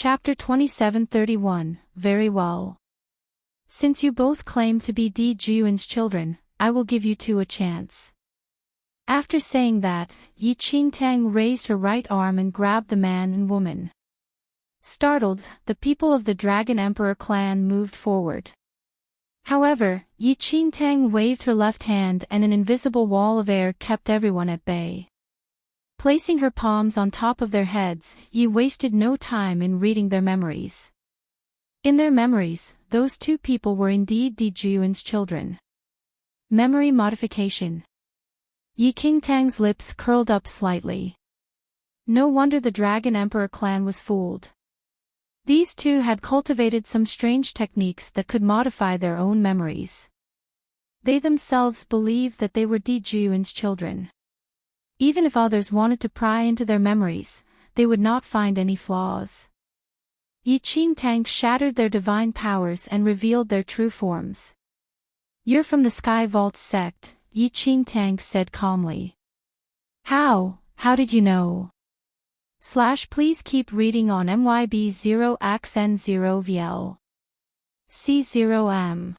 Chapter 27:31. Very well. Since you both claim to be Di Juan's children, I will give you two a chance. After saying that, Enchanting raised her right arm and grabbed the man and woman. Startled, the people of the Dragon Emperor clan moved forward. However, Enchanting waved her left hand and an invisible wall of air kept everyone at bay. Placing her palms on top of their heads, Yi wasted no time in reading their memories. In their memories, those two people were indeed Di Juan's children. Memory modification. Enchanting's lips curled up slightly. No wonder the Dragon Emperor clan was fooled. These two had cultivated some strange techniques that could modify their own memories. They themselves believed that they were Di Juan's children. Even if others wanted to pry into their memories, they would not find any flaws. Enchanting shattered their divine powers and revealed their true forms. "You're from the Sky Vault sect," Enchanting said calmly. How did you know? Please keep reading on MYB0XN0VL. C0M.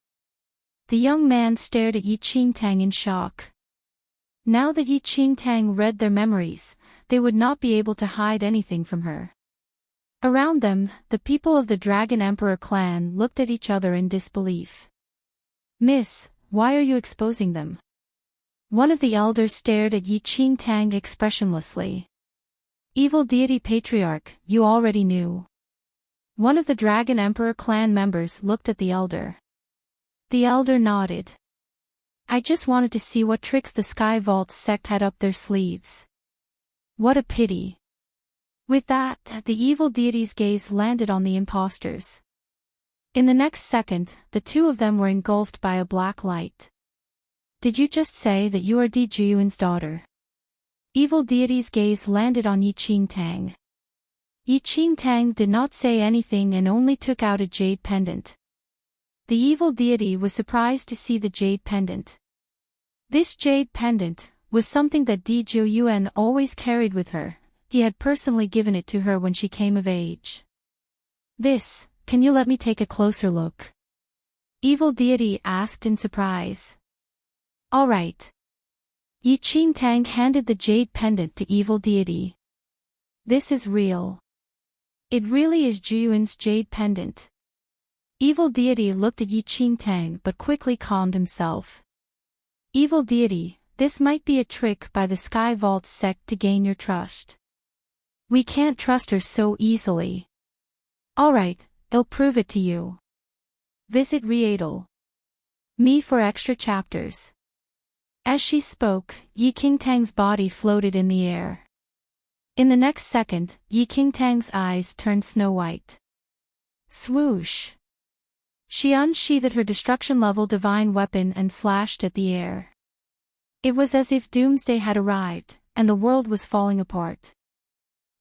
The young man stared at Enchanting in shock. Now that Enchanting read their memories, they would not be able to hide anything from her. Around them, the people of the Dragon Emperor clan looked at each other in disbelief. "Miss, why are you exposing them?" One of the elders stared at Enchanting expressionlessly. "Evil deity patriarch, you already knew." One of the Dragon Emperor clan members looked at the elder. The elder nodded. "I just wanted to see what tricks the Sky Vault sect had up their sleeves." What a pity. With that, the evil deity's gaze landed on the imposters. In the next second, the two of them were engulfed by a black light. "Did you just say that you are Di Juan's daughter?" Evil deity's gaze landed on Enchanting. Enchanting did not say anything and only took out a jade pendant. The evil deity was surprised to see the jade pendant. This jade pendant was something that Di Juan always carried with her. He had personally given it to her when she came of age. Can you let me take a closer look?" Evil deity asked in surprise. "All right." Enchanting handed the jade pendant to evil deity. "This is real. It really is Juan's jade pendant." Evil deity looked at Enchanting but quickly calmed himself. "Evil deity, this might be a trick by the Sky Vault sect to gain your trust. We can't trust her so easily." "Alright, I'll prove it to you." Visit Readle. Me for extra chapters. As she spoke, Enchanting's body floated in the air. In the next second, Enchanting's eyes turned snow-white. Swoosh! She unsheathed her destruction-level divine weapon and slashed at the air. It was as if doomsday had arrived, and the world was falling apart.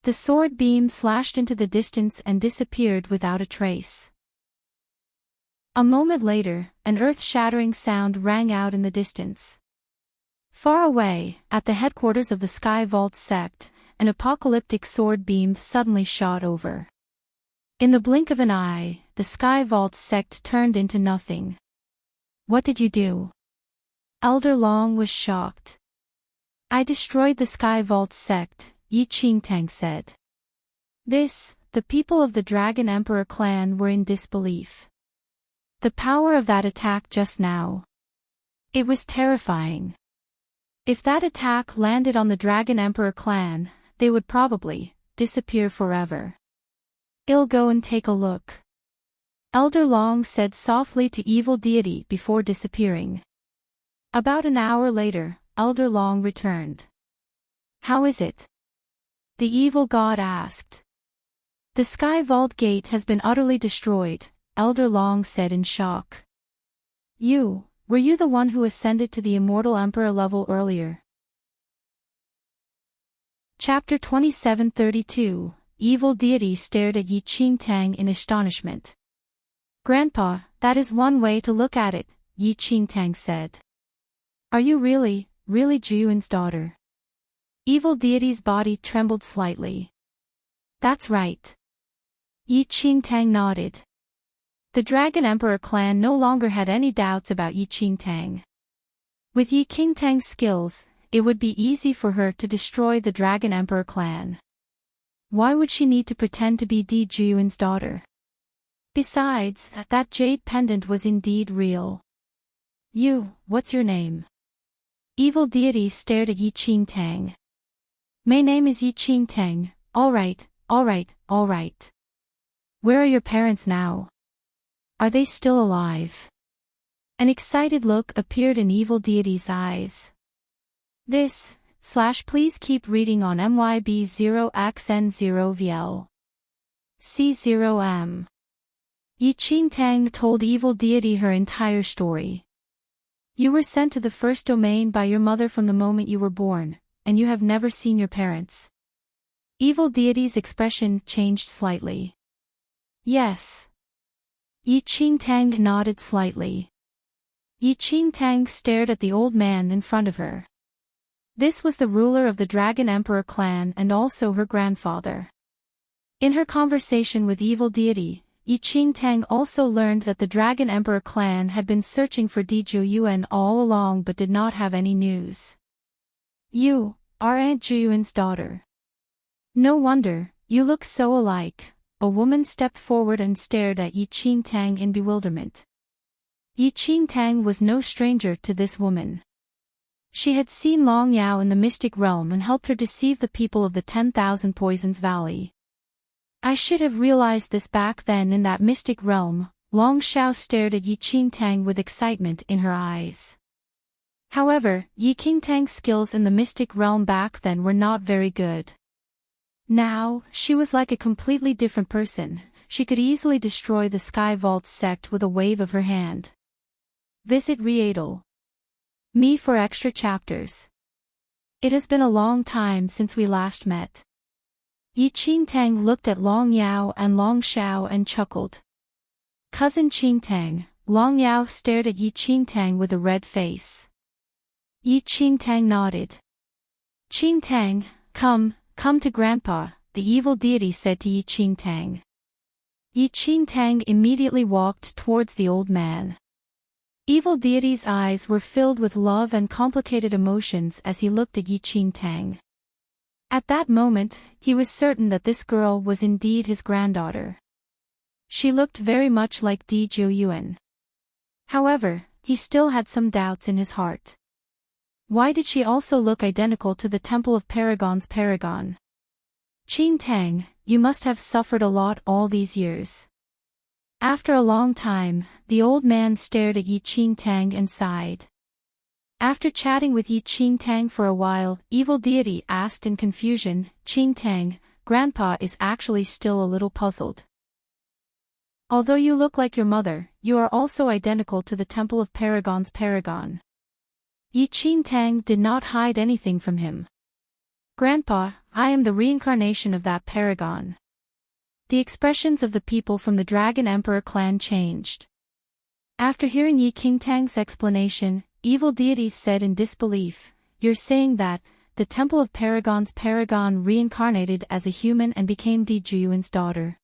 The sword beam slashed into the distance and disappeared without a trace. A moment later, an earth-shattering sound rang out in the distance. Far away, at the headquarters of the Sky Vault sect, an apocalyptic sword beam suddenly shot over. In the blink of an eye, the Sky Vault sect turned into nothing. "What did you do?" Elder Long was shocked. "I destroyed the Sky Vault sect," Enchanting said. The people of the Dragon Emperor clan were in disbelief. The power of that attack just now. It was terrifying. If that attack landed on the Dragon Emperor clan, they would probably disappear forever. "I'll go and take a look," Elder Long said softly to evil deity before disappearing. About an hour later, Elder Long returned. "How is it?" the evil god asked. "The Sky Vault gate has been utterly destroyed," Elder Long said in shock. Were you the one who ascended to the Immortal Emperor level earlier?" Chapter 27:32. Evil deity stared at Enchanting in astonishment. "Grandpa, that is one way to look at it," Enchanting said. "Are you really Juan's daughter?" Evil deity's body trembled slightly. "That's right." Yi Qingtang nodded. The Dragon Emperor clan no longer had any doubts about Yi Qingtang. With Yi Qingtang's skills, it would be easy for her to destroy the Dragon Emperor clan. Why would she need to pretend to be Di Zhiyuan's daughter? Besides, that jade pendant was indeed real. What's your name? Evil deity stared at Yi Qingtang. My name is Yi Qingtang. All right. Where are your parents now? Are they still alive? An excited look appeared in evil deity's eyes. Please keep reading on MYB0XN0VL. C0M. Yi Qingtang told evil deity her entire story. You were sent to the first domain by your mother from the moment you were born, and you have never seen your parents. Evil deity's expression changed slightly. Yes. Yi Qingtang nodded slightly. Yi Qingtang stared at the old man in front of her. This was the ruler of the Dragon Emperor clan and also her grandfather. In her conversation with evil deity, Yi Qingtang also learned that the Dragon Emperor clan had been searching for Di Zhiyuan all along but did not have any news. You are Aunt Zhiyuan's daughter. No wonder, you look so alike. A woman stepped forward and stared at Yi Qingtang in bewilderment. Yi Qingtang was no stranger to this woman. She had seen Long Yao in the mystic realm and helped her deceive the people of the 10,000 Poisons Valley. I should have realized this back then in that mystic realm. Long Xiao stared at Yi Qingtang with excitement in her eyes. However, Yi Qingtang's skills in the mystic realm back then were not very good. Now, she was like a completely different person. She could easily destroy the Sky Vault sect with a wave of her hand. Visit Me for extra chapters. It has been a long time since we last met. Yi Qingtang looked at Long Yao and Long Xiao and chuckled. Cousin Qingtang. Long Yao stared at Yi Qingtang with a red face. Yi Qingtang nodded. Qingtang, come to Grandpa, the evil deity said to Yi Qingtang. Yi Qingtang immediately walked towards the old man. Evil deity's eyes were filled with love and complicated emotions as he looked at Yi Qingtang. At that moment, he was certain that this girl was indeed his granddaughter. She looked very much like Di Zhiyuan. However, he still had some doubts in his heart. Why did she also look identical to the Temple of Paragon's paragon? Qingtang, you must have suffered a lot all these years. After a long time, the old man stared at Yi Qingtang and sighed. After chatting with Yi Qingtang for a while, evil deity asked in confusion, Qingtang, Grandpa is actually still a little puzzled. Although you look like your mother, you are also identical to the Temple of Paragon's paragon. Yi Qingtang did not hide anything from him. Grandpa, I am the reincarnation of that paragon. The expressions of the people from the Dragon Emperor clan changed. After hearing Yi Qingtang's explanation, evil deity said in disbelief, You're saying that, the Temple of Paragon's paragon reincarnated as a human and became Di Zhiyuan's daughter.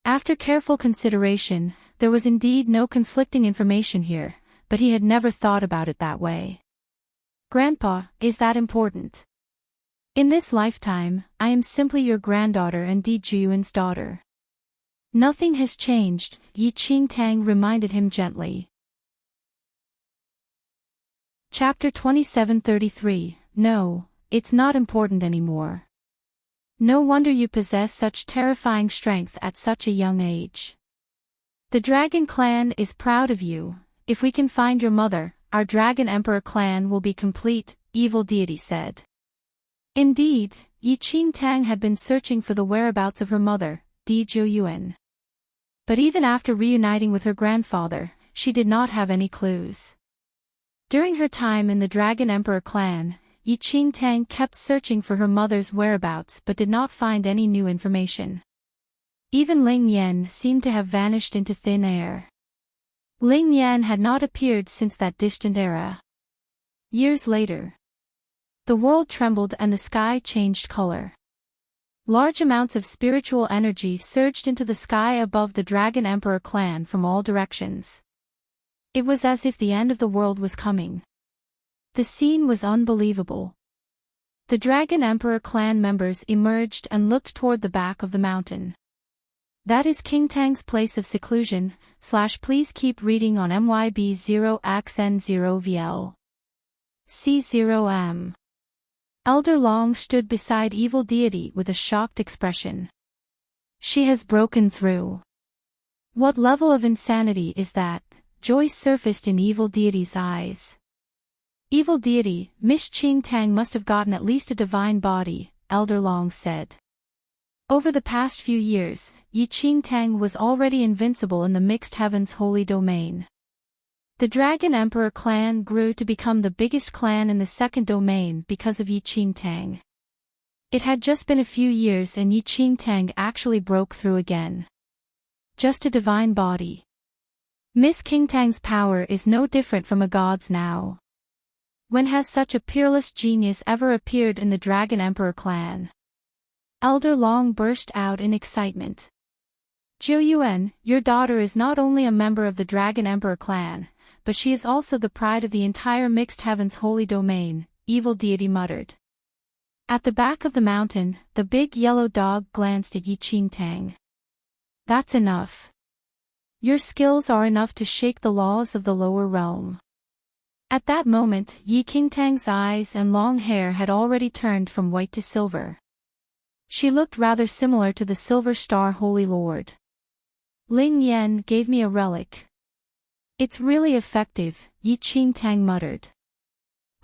After careful consideration, there was indeed no conflicting information here, but he had never thought about it that way. Grandpa, is that important? In this lifetime, I am simply your granddaughter and Di Zhiyuan's daughter. Nothing has changed, Yi Qingtang reminded him gently. Chapter 2733, No, it's not important anymore. No wonder you possess such terrifying strength at such a young age. The Dragon Clan is proud of you. If we can find your mother, our Dragon Emperor clan will be complete, evil deity said. Indeed, Yi Qingtang had been searching for the whereabouts of her mother, Di Zhiyuan. But even after reuniting with her grandfather, she did not have any clues. During her time in the Dragon Emperor clan, Yi Qingtang kept searching for her mother's whereabouts but did not find any new information. Even Ling Yan seemed to have vanished into thin air. Ling Yan had not appeared since that distant era. Years later, the world trembled and the sky changed color. Large amounts of spiritual energy surged into the sky above the Dragon Emperor clan from all directions. It was as if the end of the world was coming. The scene was unbelievable. The Dragon Emperor clan members emerged and looked toward the back of the mountain. That is King Tang's place of seclusion. Please keep reading on MYB0XN0VL. C0M. Elder Long stood beside Evil Deity with a shocked expression. She has broken through. What level of insanity is that? Joy surfaced in Evil Deity's eyes. Evil Deity, Miss Qing Tang must have gotten at least a divine body, Elder Long said. Over the past few years, Yi Qing Tang was already invincible in the Mixed Heavens Holy Domain. The Dragon Emperor clan grew to become the biggest clan in the second domain because of Yi Qing Tang. It had just been a few years and Yi Qing Tang actually broke through again. Just a divine body. Miss King Tang's power is no different from a god's now. When has such a peerless genius ever appeared in the Dragon Emperor clan? Elder Long burst out in excitement. Jiu Yuan, your daughter is not only a member of the Dragon Emperor clan, but she is also the pride of the entire Mixed Heavens Holy Domain, Evil Deity muttered. At the back of the mountain, the big yellow dog glanced at Yi Qing Tang. That's enough. Your skills are enough to shake the laws of the lower realm. At that moment, Yi Qing Tang's eyes and long hair had already turned from white to silver. She looked rather similar to the Silver Star Holy Lord. Ling Yan gave me a relic. It's really effective, Yi Qing Tang muttered.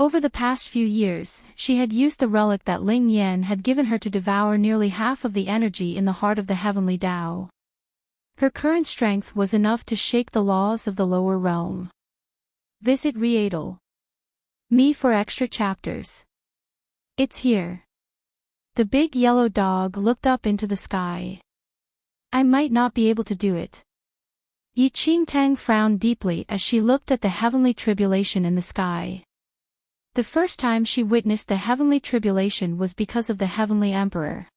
Over the past few years, she had used the relic that Ling Yan had given her to devour nearly half of the energy in the heart of the heavenly Tao. Her current strength was enough to shake the laws of the lower realm. Visit Readel. Me for extra chapters. It's here. The big yellow dog looked up into the sky. I might not be able to do it. Yi Qing Tang frowned deeply as she looked at the heavenly tribulation in the sky. The first time she witnessed the heavenly tribulation was because of the heavenly emperor.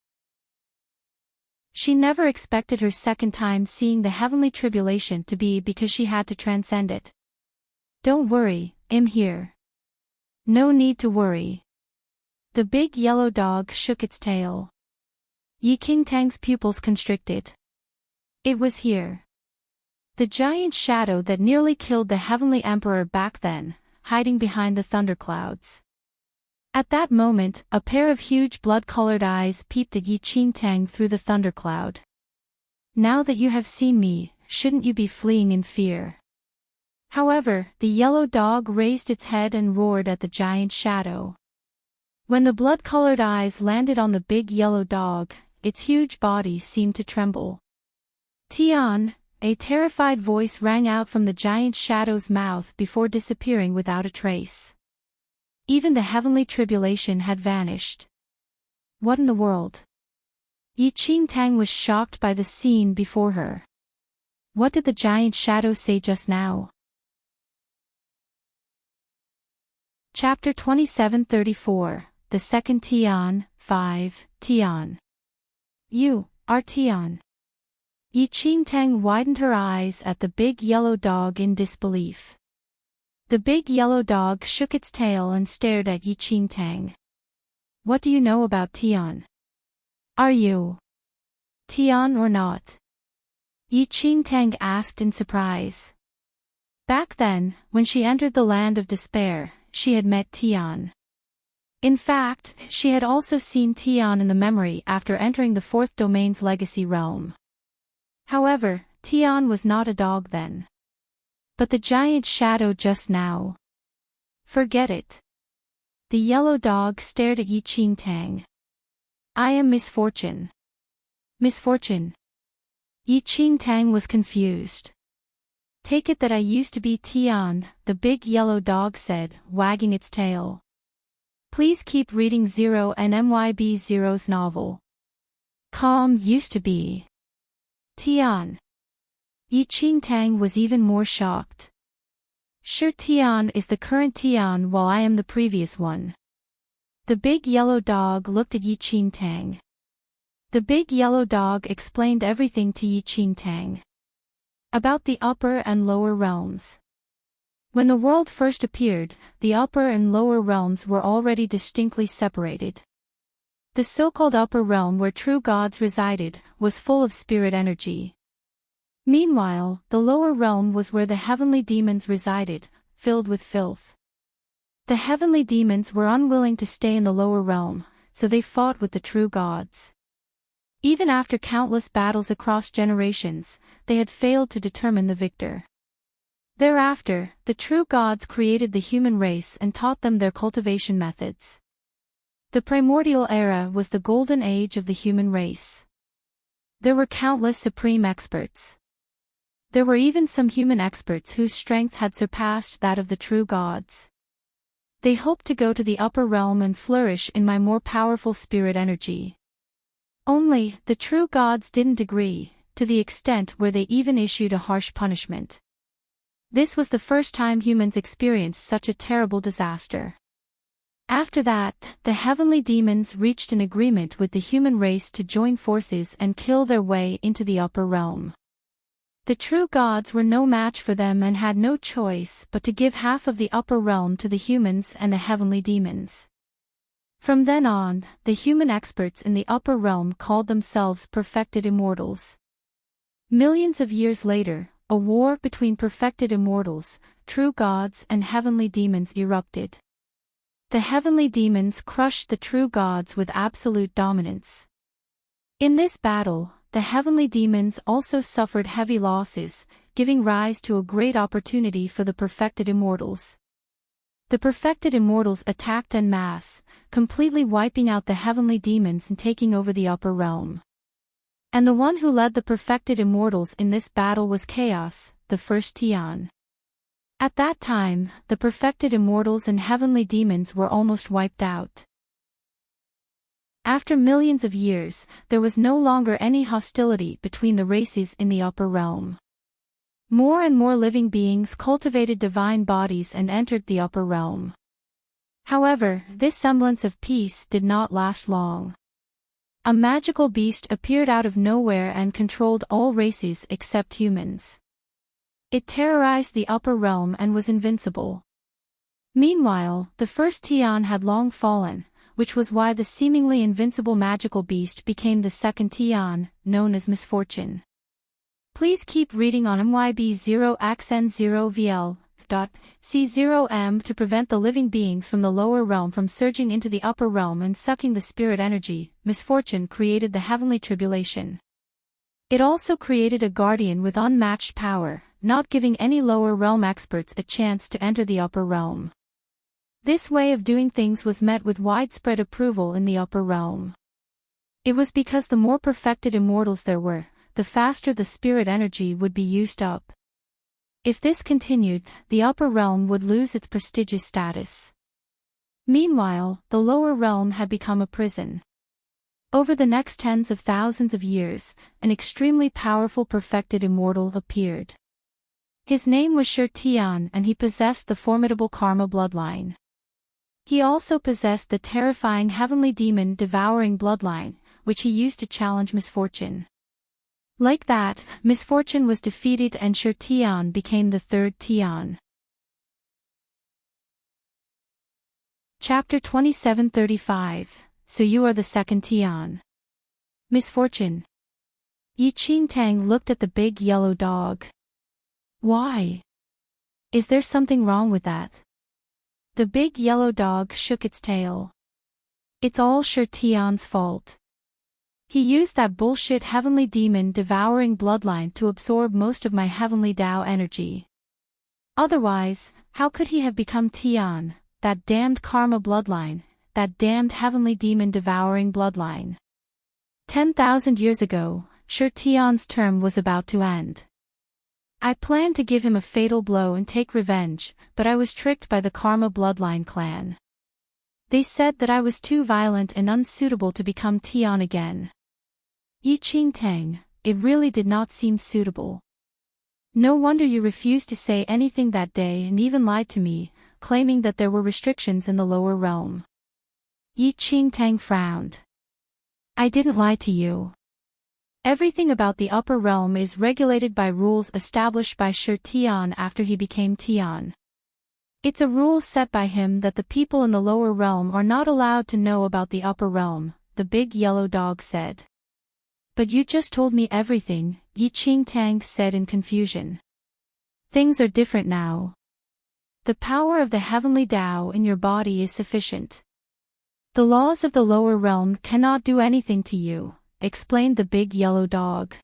She never expected her second time seeing the heavenly tribulation to be because she had to transcend it. Don't worry, I'm here. No need to worry. The big yellow dog shook its tail. Yi Qing Tang's pupils constricted. It was here. The giant shadow that nearly killed the heavenly emperor back then, hiding behind the thunderclouds. At that moment, a pair of huge blood-colored eyes peeped at Yi Qing Tang through the thundercloud. Now that you have seen me, shouldn't you be fleeing in fear? However, the yellow dog raised its head and roared at the giant shadow. When the blood-colored eyes landed on the big yellow dog, its huge body seemed to tremble. Tian, a terrified voice rang out from the giant shadow's mouth before disappearing without a trace. Even the heavenly tribulation had vanished. What in the world? Yi Qing Tang was shocked by the scene before her. What did the giant shadow say just now? Chapter 2734, The Second Tian, 5, Tian. You are Tian. Yi Qing Tang widened her eyes at the big yellow dog in disbelief. The big yellow dog shook its tail and stared at Yi Qing Tang. What do you know about Tian? Are you Tian or not? Yi Qing Tang asked in surprise. Back then, when she entered the land of despair, she had met Tian. In fact, she had also seen Tian in the memory after entering the fourth domain's legacy realm. However, Tian was not a dog then. But the giant shadow just now. Forget it. The yellow dog stared at Yi Qing Tang. I am misfortune. Misfortune. Yi Qing Tang was confused. Take it that I used to be Tian, the big yellow dog said, wagging its tail. Please keep reading Zero and MYB Zero's novel. Calm used to be Tian. Yi Qing Tang was even more shocked. Sure, Tian is the current Tian while I am the previous one. The big yellow dog looked at Yi Qing Tang. The big yellow dog explained everything to Enchanting about the upper and lower realms. When the world first appeared, the upper and lower realms were already distinctly separated. The so-called upper realm where true gods resided was full of spirit energy. Meanwhile, the lower realm was where the heavenly demons resided, filled with filth. The heavenly demons were unwilling to stay in the lower realm, so they fought with the true gods. Even after countless battles across generations, they had failed to determine the victor. Thereafter, the true gods created the human race and taught them their cultivation methods. The primordial era was the golden age of the human race. There were countless supreme experts. There were even some human experts whose strength had surpassed that of the true gods. They hoped to go to the upper realm and flourish in my more powerful spirit energy. Only, the true gods didn't agree, to the extent where they even issued a harsh punishment. This was the first time humans experienced such a terrible disaster. After that, the heavenly demons reached an agreement with the human race to join forces and kill their way into the upper realm. The true gods were no match for them and had no choice but to give half of the upper realm to the humans and the heavenly demons. From then on, the human experts in the upper realm called themselves perfected immortals. Millions of years later, a war between perfected immortals, true gods and heavenly demons erupted. The heavenly demons crushed the true gods with absolute dominance. In this battle, the heavenly demons also suffered heavy losses, giving rise to a great opportunity for the perfected immortals. The perfected immortals attacked en masse, completely wiping out the heavenly demons and taking over the upper realm. And the one who led the perfected immortals in this battle was Chaos, the first Tian. At that time, the perfected immortals and heavenly demons were almost wiped out. After millions of years, there was no longer any hostility between the races in the upper realm. More and more living beings cultivated divine bodies and entered the upper realm. However, this semblance of peace did not last long. A magical beast appeared out of nowhere and controlled all races except humans. It terrorized the upper realm and was invincible. Meanwhile, the first Tian had long fallen, which was why the seemingly invincible magical beast became the second Tian, known as Misfortune. Please keep reading on MYB0xN0VL.C0M to prevent the living beings from the lower realm from surging into the upper realm and sucking the spirit energy. Misfortune created the heavenly tribulation. It also created a guardian with unmatched power, not giving any lower realm experts a chance to enter the upper realm. This way of doing things was met with widespread approval in the upper realm. It was because the more perfected immortals there were, the faster the spirit energy would be used up. If this continued, the upper realm would lose its prestigious status. Meanwhile, the lower realm had become a prison. Over the next tens of thousands of years, an extremely powerful perfected immortal appeared. His name was Sher Tian and he possessed the formidable Karma bloodline. He also possessed the terrifying heavenly demon devouring bloodline, which he used to challenge Misfortune. Like that, Misfortune was defeated and Sher Tian became the third Tian. Chapter 2735. So you are the second Tian. Misfortune. Enchanting looked at the big yellow dog. Why? Is there something wrong with that? The big yellow dog shook its tail. It's all Sher Tian's fault. He used that bullshit heavenly demon devouring bloodline to absorb most of my heavenly Tao energy. Otherwise, how could he have become Tian, that damned karma bloodline, that damned heavenly demon devouring bloodline? 10,000 years ago, Sher Tian's term was about to end. I planned to give him a fatal blow and take revenge, but I was tricked by the karma bloodline clan. They said that I was too violent and unsuitable to become Tian again. Enchanting, it really did not seem suitable. No wonder you refused to say anything that day and even lied to me, claiming that there were restrictions in the lower realm. Enchanting frowned. I didn't lie to you. Everything about the upper realm is regulated by rules established by Sir Tian after he became Tian. It's a rule set by him that the people in the lower realm are not allowed to know about the upper realm, the big yellow dog said. But you just told me everything, Enchanting said in confusion. Things are different now. The power of the heavenly Tao in your body is sufficient. The laws of the lower realm cannot do anything to you, explained the big yellow dog.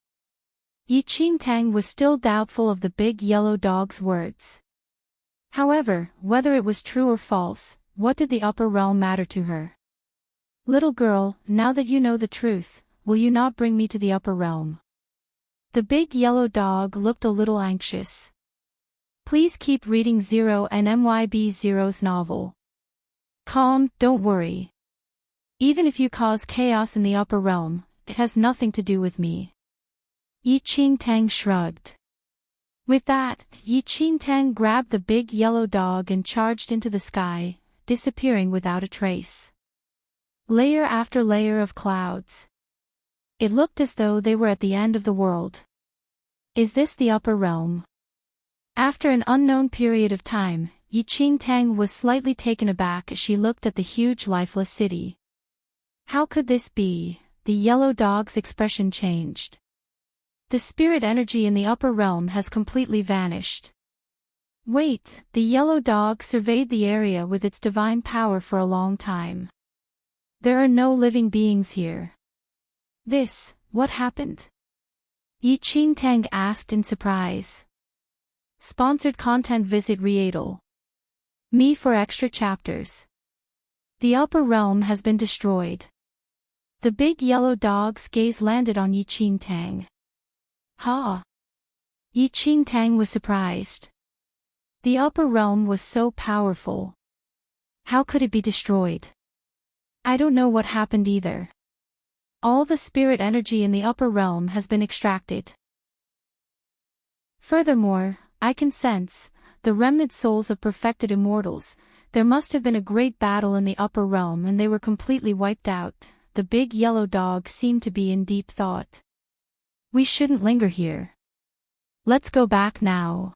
Enchanting was still doubtful of the big yellow dog's words. However, whether it was true or false, what did the upper realm matter to her? Little girl, now that you know the truth, will you not bring me to the upper realm? The big yellow dog looked a little anxious. Please keep reading Zero and MYB Zero's novel. Calm, don't worry. Even if you cause chaos in the upper realm, it has nothing to do with me. Enchanting shrugged. With that, Enchanting grabbed the big yellow dog and charged into the sky, disappearing without a trace. Layer after layer of clouds. It looked as though they were at the end of the world. Is this the upper realm? After an unknown period of time, Enchanting was slightly taken aback as she looked at the huge lifeless city. How could this be? The yellow dog's expression changed. The spirit energy in the upper realm has completely vanished. Wait, the yellow dog surveyed the area with its divine power for a long time. There are no living beings here. What happened? Enchanting asked in surprise. Sponsored content. Visit Readle. Me for extra chapters. The upper realm has been destroyed. The big yellow dog's gaze landed on Enchanting. Ha! Enchanting was surprised. The upper realm was so powerful. How could it be destroyed? I don't know what happened either. All the spirit energy in the upper realm has been extracted. Furthermore, I can sense the remnant souls of perfected immortals. There must have been a great battle in the upper realm and they were completely wiped out. The big yellow dog seemed to be in deep thought. We shouldn't linger here. Let's go back now.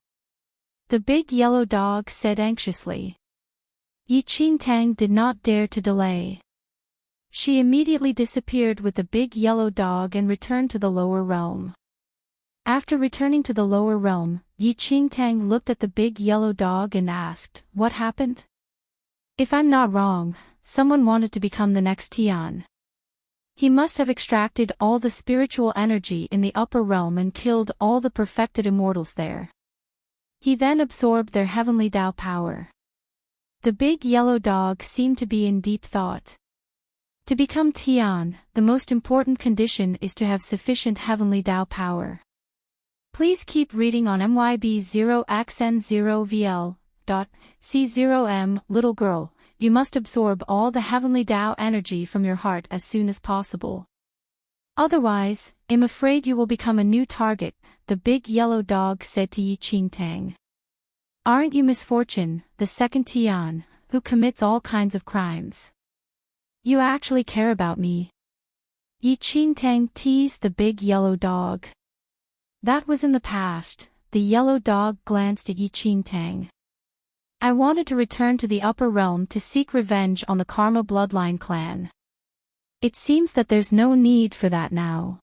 The big yellow dog said anxiously. Enchanting did not dare to delay. She immediately disappeared with the big yellow dog and returned to the lower realm. After returning to the lower realm, Enchanting looked at the big yellow dog and asked, "What happened?" If I'm not wrong, someone wanted to become the next Tian. He must have extracted all the spiritual energy in the upper realm and killed all the perfected immortals there. He then absorbed their heavenly Tao power. The big yellow dog seemed to be in deep thought. To become Tian, the most important condition is to have sufficient heavenly Tao power. Please keep reading on MYB0xN0VL.C0M. Little girl, you must absorb all the heavenly Tao energy from your heart as soon as possible. Otherwise, I'm afraid you will become a new target, the big yellow dog said to Enchanting. Aren't you Misfortune, the second Tian, who commits all kinds of crimes? You actually care about me. Enchanting teased the big yellow dog. That was in the past. The yellow dog glanced at Enchanting. I wanted to return to the upper realm to seek revenge on the Karma bloodline clan. It seems that there's no need for that now.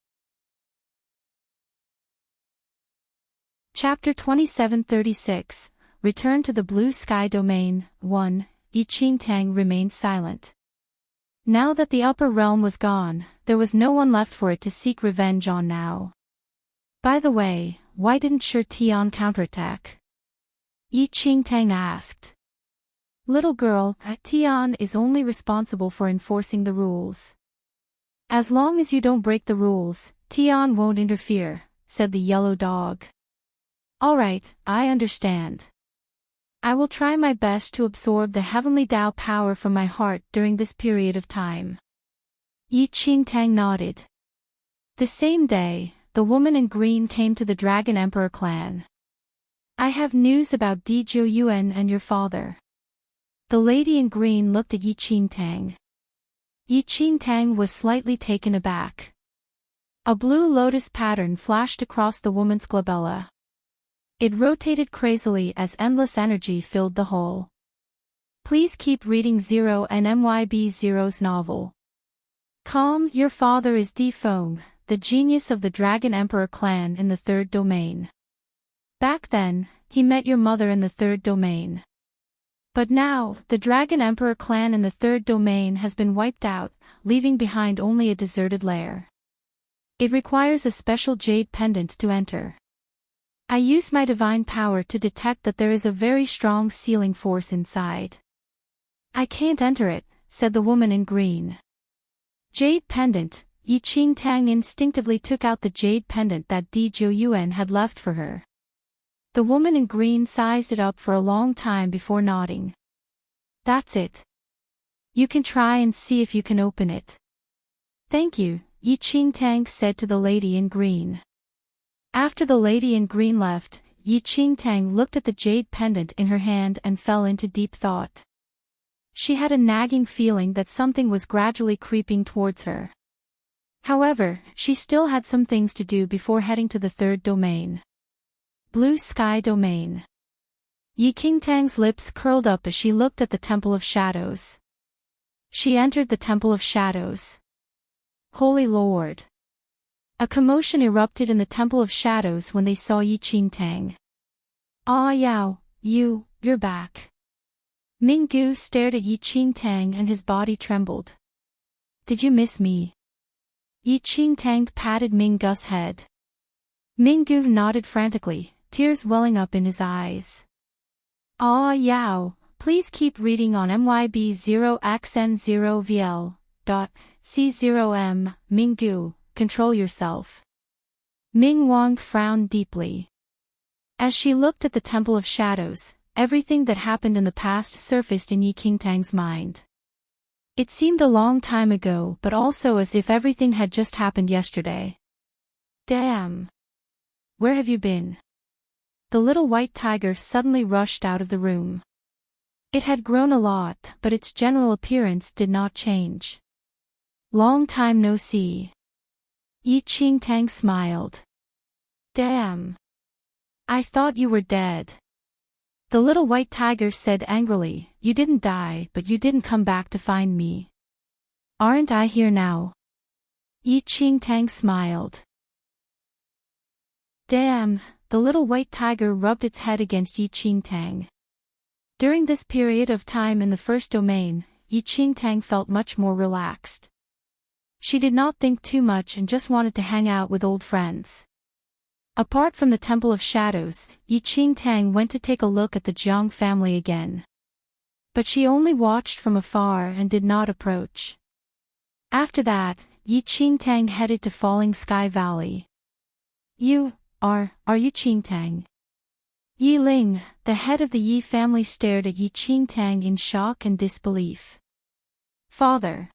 Chapter 2736, Return to the Blue Sky Domain. 1. Enchanting remained silent. Now that the upper realm was gone, there was no one left for it to seek revenge on now. By the way, why didn't Sir Tian counterattack? Enchanting asked. Little girl, Tian is only responsible for enforcing the rules. As long as you don't break the rules, Tian won't interfere, said the yellow dog. Alright, I understand. I will try my best to absorb the heavenly Tao power from my heart during this period of time. Enchanting nodded. The same day, the woman in green came to the Dragon Emperor clan. I have news about Dijiu Yuan and your father. The lady in green looked at Enchanting. Yi Qingtang was slightly taken aback. A blue lotus pattern flashed across the woman's glabella. It rotated crazily as endless energy filled the hole. Please keep reading Zero and MYB Zero's novel. Calm, your father is Di Feng, the genius of the Dragon Emperor clan in the third domain. Back then, he met your mother in the third domain. But now, the Dragon Emperor clan in the third domain has been wiped out, leaving behind only a deserted lair. It requires a special jade pendant to enter. I use my divine power to detect that there is a very strong sealing force inside. I can't enter it, said the woman in green. Jade pendant. Yi Qingtang instinctively took out the jade pendant that Di Zhouyuan had left for her. The woman in green sized it up for a long time before nodding. That's it. You can try and see if you can open it. Thank you, Yi Qingtang said to the lady in green. After the lady in green left, Yi Qingtang looked at the jade pendant in her hand and fell into deep thought. She had a nagging feeling that something was gradually creeping towards her. However, she still had some things to do before heading to the third domain. Blue Sky Domain. Yi Qingtang's lips curled up as she looked at the Temple of Shadows. She entered the Temple of Shadows. Holy Lord! A commotion erupted in the Temple of Shadows when they saw Yi Qingtang. Ah Yao, you're back. Minggu stared at Yi Qingtang and his body trembled. Did you miss me? Yi Qingtang patted Minggu's head. Minggu nodded frantically, tears welling up in his eyes. Ah Yao, please keep reading on MYB 0xN0VL. C0M, Minggu, control yourself. Ming Wang frowned deeply. As she looked at the Temple of Shadows, everything that happened in the past surfaced in Yi Qingtang's mind. It seemed a long time ago, but also as if everything had just happened yesterday. Damn! Where have you been? The little white tiger suddenly rushed out of the room. It had grown a lot, but its general appearance did not change. Long time no see. Yi Qingtang smiled. Damn! I thought you were dead. The little white tiger said angrily, you didn't die, but you didn't come back to find me. Aren't I here now? Yi Qingtang smiled. Damn, the little white tiger rubbed its head against Yi Qingtang. During this period of time in the first domain, Yi Qingtang felt much more relaxed. She did not think too much and just wanted to hang out with old friends. Apart from the Temple of Shadows, Yi Qingtang went to take a look at the Jiang family again. But she only watched from afar and did not approach. After that, Yi Qingtang headed to Falling Sky Valley. Are you Qingtang? Yi Ling, the head of the Yi family, stared at Yi Qingtang in shock and disbelief. Father.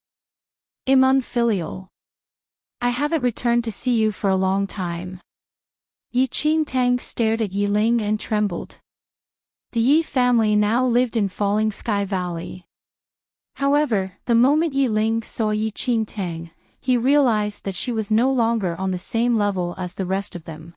I'm unfilial. I haven't returned to see you for a long time. Yi Qingtang stared at Yi Ling and trembled. The Yi family now lived in Falling Sky Valley. However, the moment Yi Ling saw Yi Qingtang, he realized that she was no longer on the same level as the rest of them.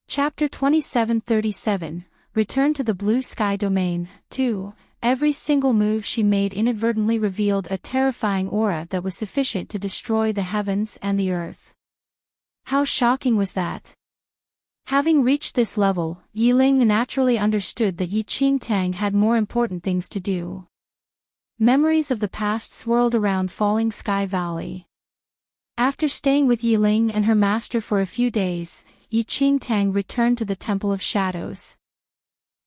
Chapter 2737, Return to the Blue Sky Domain, 2. Every single move she made inadvertently revealed a terrifying aura that was sufficient to destroy the heavens and the earth. How shocking was that? Having reached this level, Yi Ling naturally understood that Yi Qingtang had more important things to do. Memories of the past swirled around Falling Sky Valley. After staying with Yi Ling and her master for a few days, Yi Qingtang returned to the Temple of Shadows.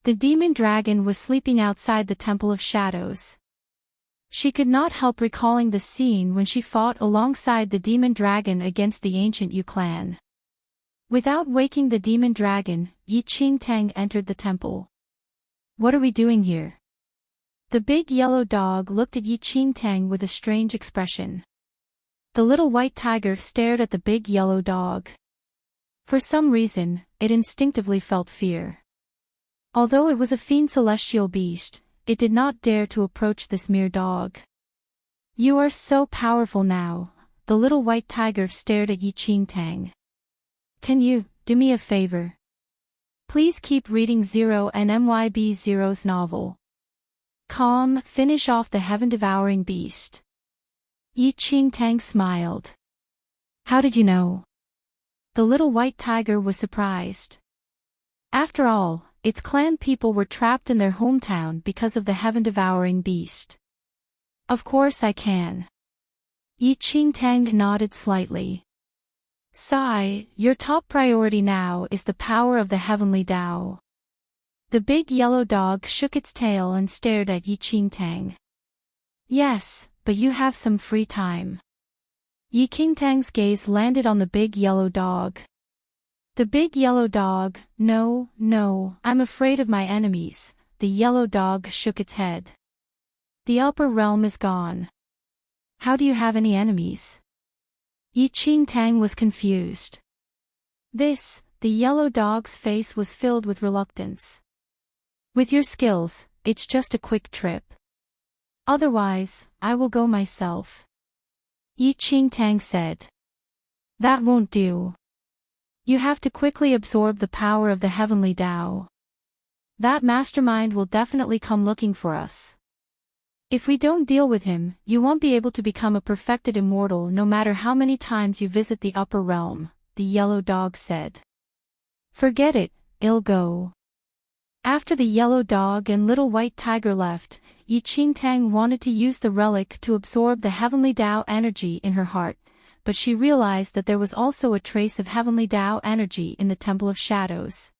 The demon dragon was sleeping outside the Temple of Shadows. She could not help recalling the scene when she fought alongside the demon dragon against the ancient Yu clan. Without waking the demon dragon, Yi Qingtang entered the temple. What are we doing here? The big yellow dog looked at Yi Qingtang with a strange expression. The little white tiger stared at the big yellow dog. For some reason, it instinctively felt fear. Although it was a fiend celestial beast, it did not dare to approach this mere dog. You are so powerful now, the little white tiger stared at Enchanting. Can you do me a favor? Please keep reading Zero and MYB Zero's novel. Finish off the heaven-devouring beast. Enchanting smiled. How did you know? The little white tiger was surprised. After all, its clan people were trapped in their hometown because of the heaven-devouring beast. Of course I can. Enchanting nodded slightly. Sigh, your top priority now is the power of the heavenly Tao. The big yellow dog shook its tail and stared at Enchanting. Yes, but you have some free time. Enchanting's gaze landed on the big yellow dog. The big yellow dog, no, I'm afraid of my enemies. The yellow dog shook its head. The upper realm is gone. How do you have any enemies? Enchanting was confused. The yellow dog's face was filled with reluctance. With your skills, it's just a quick trip. Otherwise, I will go myself. Enchanting said. That won't do. You have to quickly absorb the power of the heavenly Tao. That mastermind will definitely come looking for us. If we don't deal with him, you won't be able to become a perfected immortal no matter how many times you visit the upper realm, the yellow dog said. Forget it, I'll go. After the yellow dog and little white tiger left, Enchanting wanted to use the relic to absorb the heavenly Tao energy in her heart, but she realized that there was also a trace of heavenly Tao energy in the Temple of Shadows.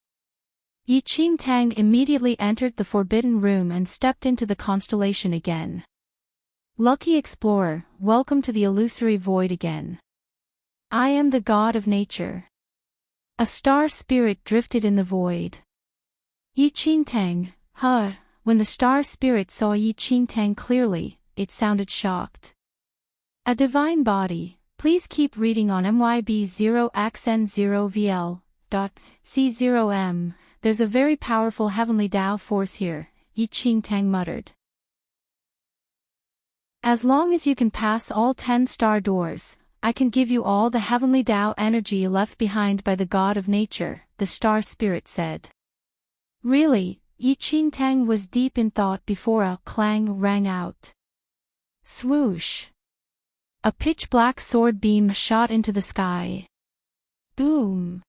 Enchanting immediately entered the forbidden room and stepped into the constellation again. Lucky explorer, welcome to the illusory void again. I am the god of nature. A star spirit drifted in the void. Enchanting, when the star spirit saw Enchanting clearly, it sounded shocked. A divine body, please keep reading on MYB0xN0VL.C0M. There's a very powerful heavenly Tao force here, Enchanting muttered. As long as you can pass all 10 star doors, I can give you all the heavenly Tao energy left behind by the god of nature, the star spirit said. Really? Enchanting was deep in thought before a clang rang out. Swoosh! A pitch-black sword beam shot into the sky. Boom!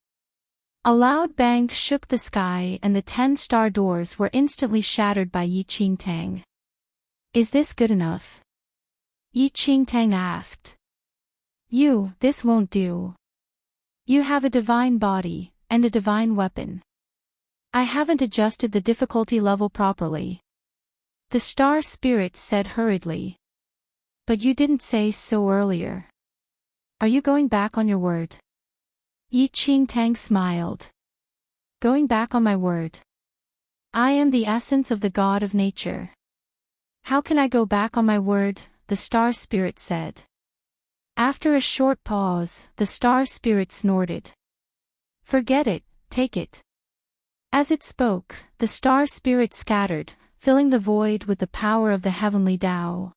A loud bang shook the sky and the 10 star doors were instantly shattered by Enchanting. Is this good enough? Enchanting asked. This won't do. You have a divine body, and a divine weapon. I haven't adjusted the difficulty level properly. The star spirit said hurriedly. But you didn't say so earlier. Are you going back on your word? Enchanting smiled. Going back on my word. I am the essence of the god of nature. How can I go back on my word? The star spirit said. After a short pause, the star spirit snorted. Forget it, take it. As it spoke, the star spirit scattered, filling the void with the power of the heavenly Tao.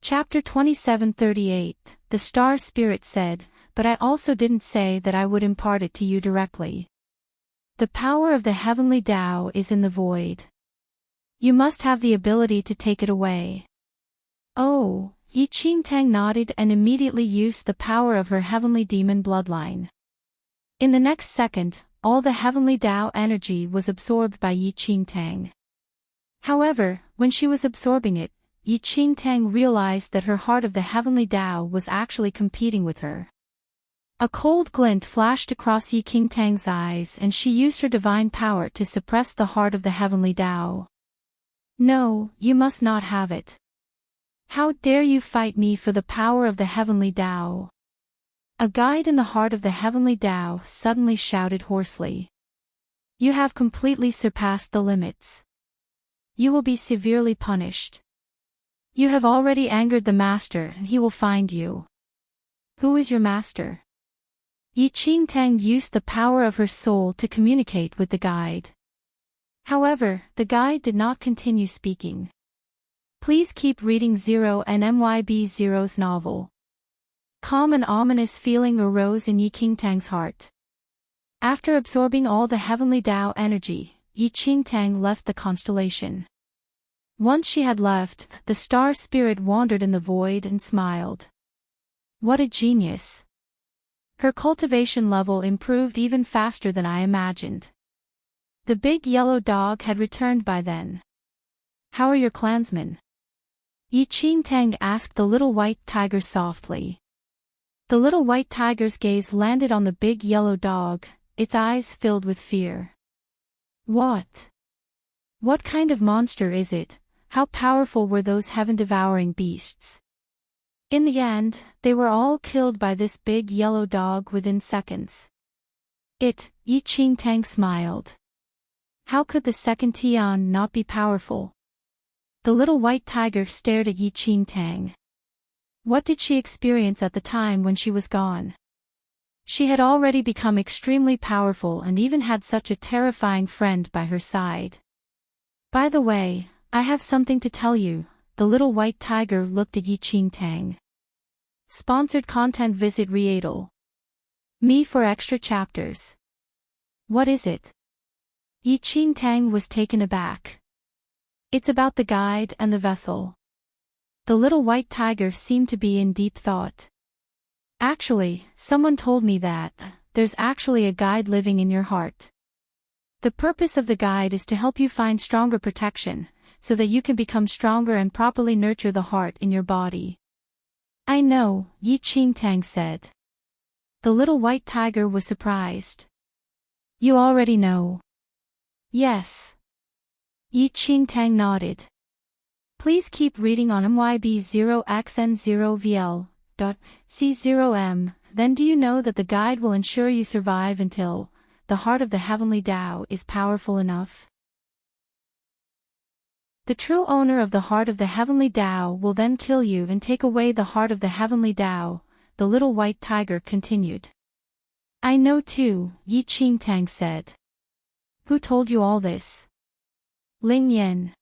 Chapter 27:38, The Star Spirit said, but I also didn't say that I would impart it to you directly. The power of the heavenly Tao is in the void. You must have the ability to take it away. Oh, Enchanting nodded and immediately used the power of her heavenly demon bloodline. In the next second, all the heavenly Tao energy was absorbed by Enchanting. However, when she was absorbing it, Enchanting realized that her heart of the heavenly Tao was actually competing with her. A cold glint flashed across Enchanting's eyes and she used her divine power to suppress the heart of the heavenly Tao. No, you must not have it. How dare you fight me for the power of the heavenly Tao? A guide in the heart of the heavenly Tao suddenly shouted hoarsely. You have completely surpassed the limits. You will be severely punished. You have already angered the master and he will find you. Who is your master? Yi Qingtang used the power of her soul to communicate with the guide. However, the guide did not continue speaking. Please keep reading Zero and MYB Zero's novel. Calm and ominous feeling arose in Yi Qingtang's heart. After absorbing all the heavenly Tao energy, Yi Qingtang left the constellation. Once she had left, the star spirit wandered in the void and smiled. What a genius! Her cultivation level improved even faster than I imagined. The big yellow dog had returned by then. How are your clansmen? Yi Qingtang asked the little white tiger softly. The little white tiger's gaze landed on the big yellow dog, its eyes filled with fear. What? What kind of monster is it? How powerful were those heaven-devouring beasts? In the end, they were all killed by this big yellow dog within seconds. Yi Qingtang smiled. How could the second Tian not be powerful? The little white tiger stared at Yi Qingtang. What did she experience at the time when she was gone? She had already become extremely powerful and even had such a terrifying friend by her side. By the way, I have something to tell you. The little white tiger looked at Yi Qingtang. Sponsored content. Visit Readle.me for extra chapters. What is it? Yi Qingtang was taken aback. It's about the guide and the vessel. The little white tiger seemed to be in deep thought. Actually, someone told me that there's actually a guide living in your heart. The purpose of the guide is to help you find stronger protection, so that you can become stronger and properly nurture the heart in your body. I know, Yi Qingtang said. The little white tiger was surprised. You already know. Yes. Yi Qingtang nodded. Please keep reading on MYB0xN0VL.C0M. Then do you know that the guide will ensure you survive until the heart of the heavenly Tao is powerful enough? The true owner of the heart of the heavenly Tao will then kill you and take away the heart of the heavenly Tao, the little white tiger continued. I know too, Yi Qingtang said. Who told you all this? Ling Yan.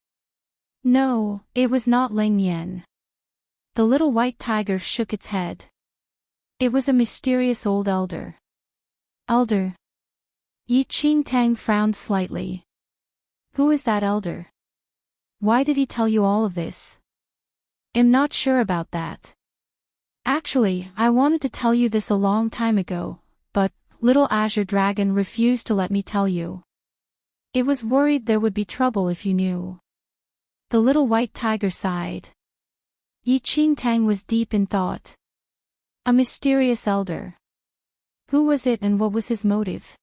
No, it was not Ling Yan. The little white tiger shook its head. It was a mysterious old elder. Elder? Yi Qingtang frowned slightly. Who is that elder? Why did he tell you all of this? I'm not sure about that. Actually, I wanted to tell you this a long time ago, but little Azure Dragon refused to let me tell you. It was worried there would be trouble if you knew. The little white tiger sighed. Yi Qingtang was deep in thought. A mysterious elder. Who was it and what was his motive?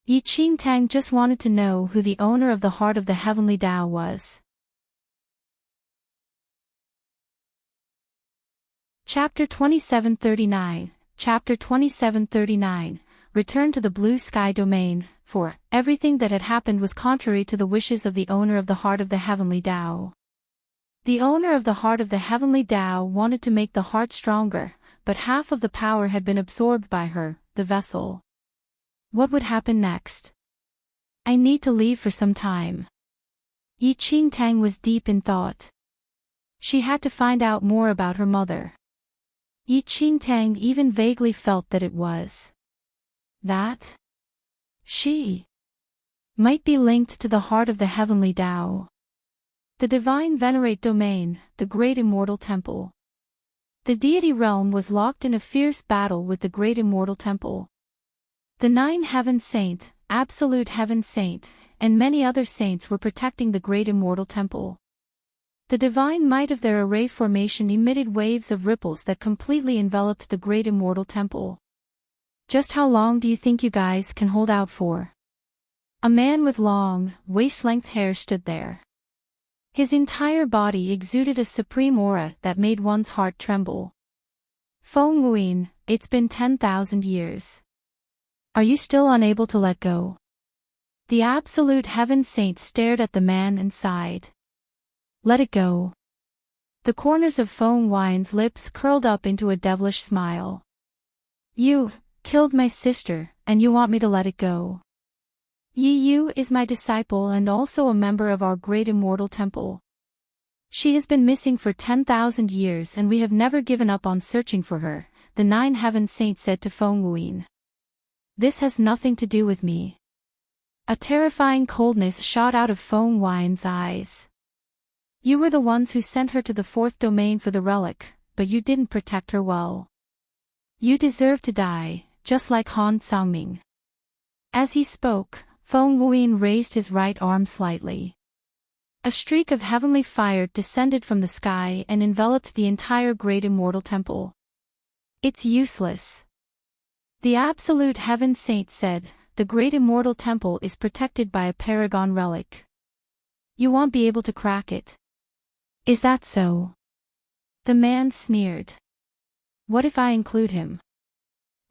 Yi Qingtang just wanted to know who the owner of the heart of the heavenly Tao was. Chapter 2739. Chapter 2739. Return to the blue sky domain, for everything that had happened was contrary to the wishes of the owner of the heart of the heavenly Tao. The owner of the heart of the heavenly Tao wanted to make the heart stronger, but half of the power had been absorbed by her, the vessel. What would happen next? I need to leave for some time. Yi Qingtang was deep in thought. She had to find out more about her mother. Yi Qingtang even vaguely felt that it was that she might be linked to the heart of the heavenly Tao. The divine venerate domain, the great immortal temple. The deity realm was locked in a fierce battle with the great immortal temple. The 9 heaven saint, absolute heaven saint, and many other saints were protecting the great immortal temple. The divine might of their array formation emitted waves of ripples that completely enveloped the great immortal temple. Just how long do you think you guys can hold out for? A man with long, waist-length hair stood there. His entire body exuded a supreme aura that made one's heart tremble. Feng Wuyin, it's been 10,000 years. Are you still unable to let go? The absolute heaven saint stared at the man and sighed. Let it go. The corners of Feng Wuyin's lips curled up into a devilish smile. You killed my sister, and you want me to let it go? Yi Yu is my disciple and also a member of our great immortal temple. She has been missing for 10,000 years and we have never given up on searching for her, the Nine Heaven Saint said to Feng Wuyin. This has nothing to do with me. A terrifying coldness shot out of Feng Wuyin's eyes. You were the ones who sent her to the fourth domain for the relic, but you didn't protect her well. You deserve to die, just like Han Sangming. As he spoke, Feng Wuyin raised his right arm slightly. A streak of heavenly fire descended from the sky and enveloped the entire great immortal temple. It's useless. The Absolute Heaven Saint said, the great immortal temple is protected by a paragon relic. You won't be able to crack it. Is that so? The man sneered. What if I include him?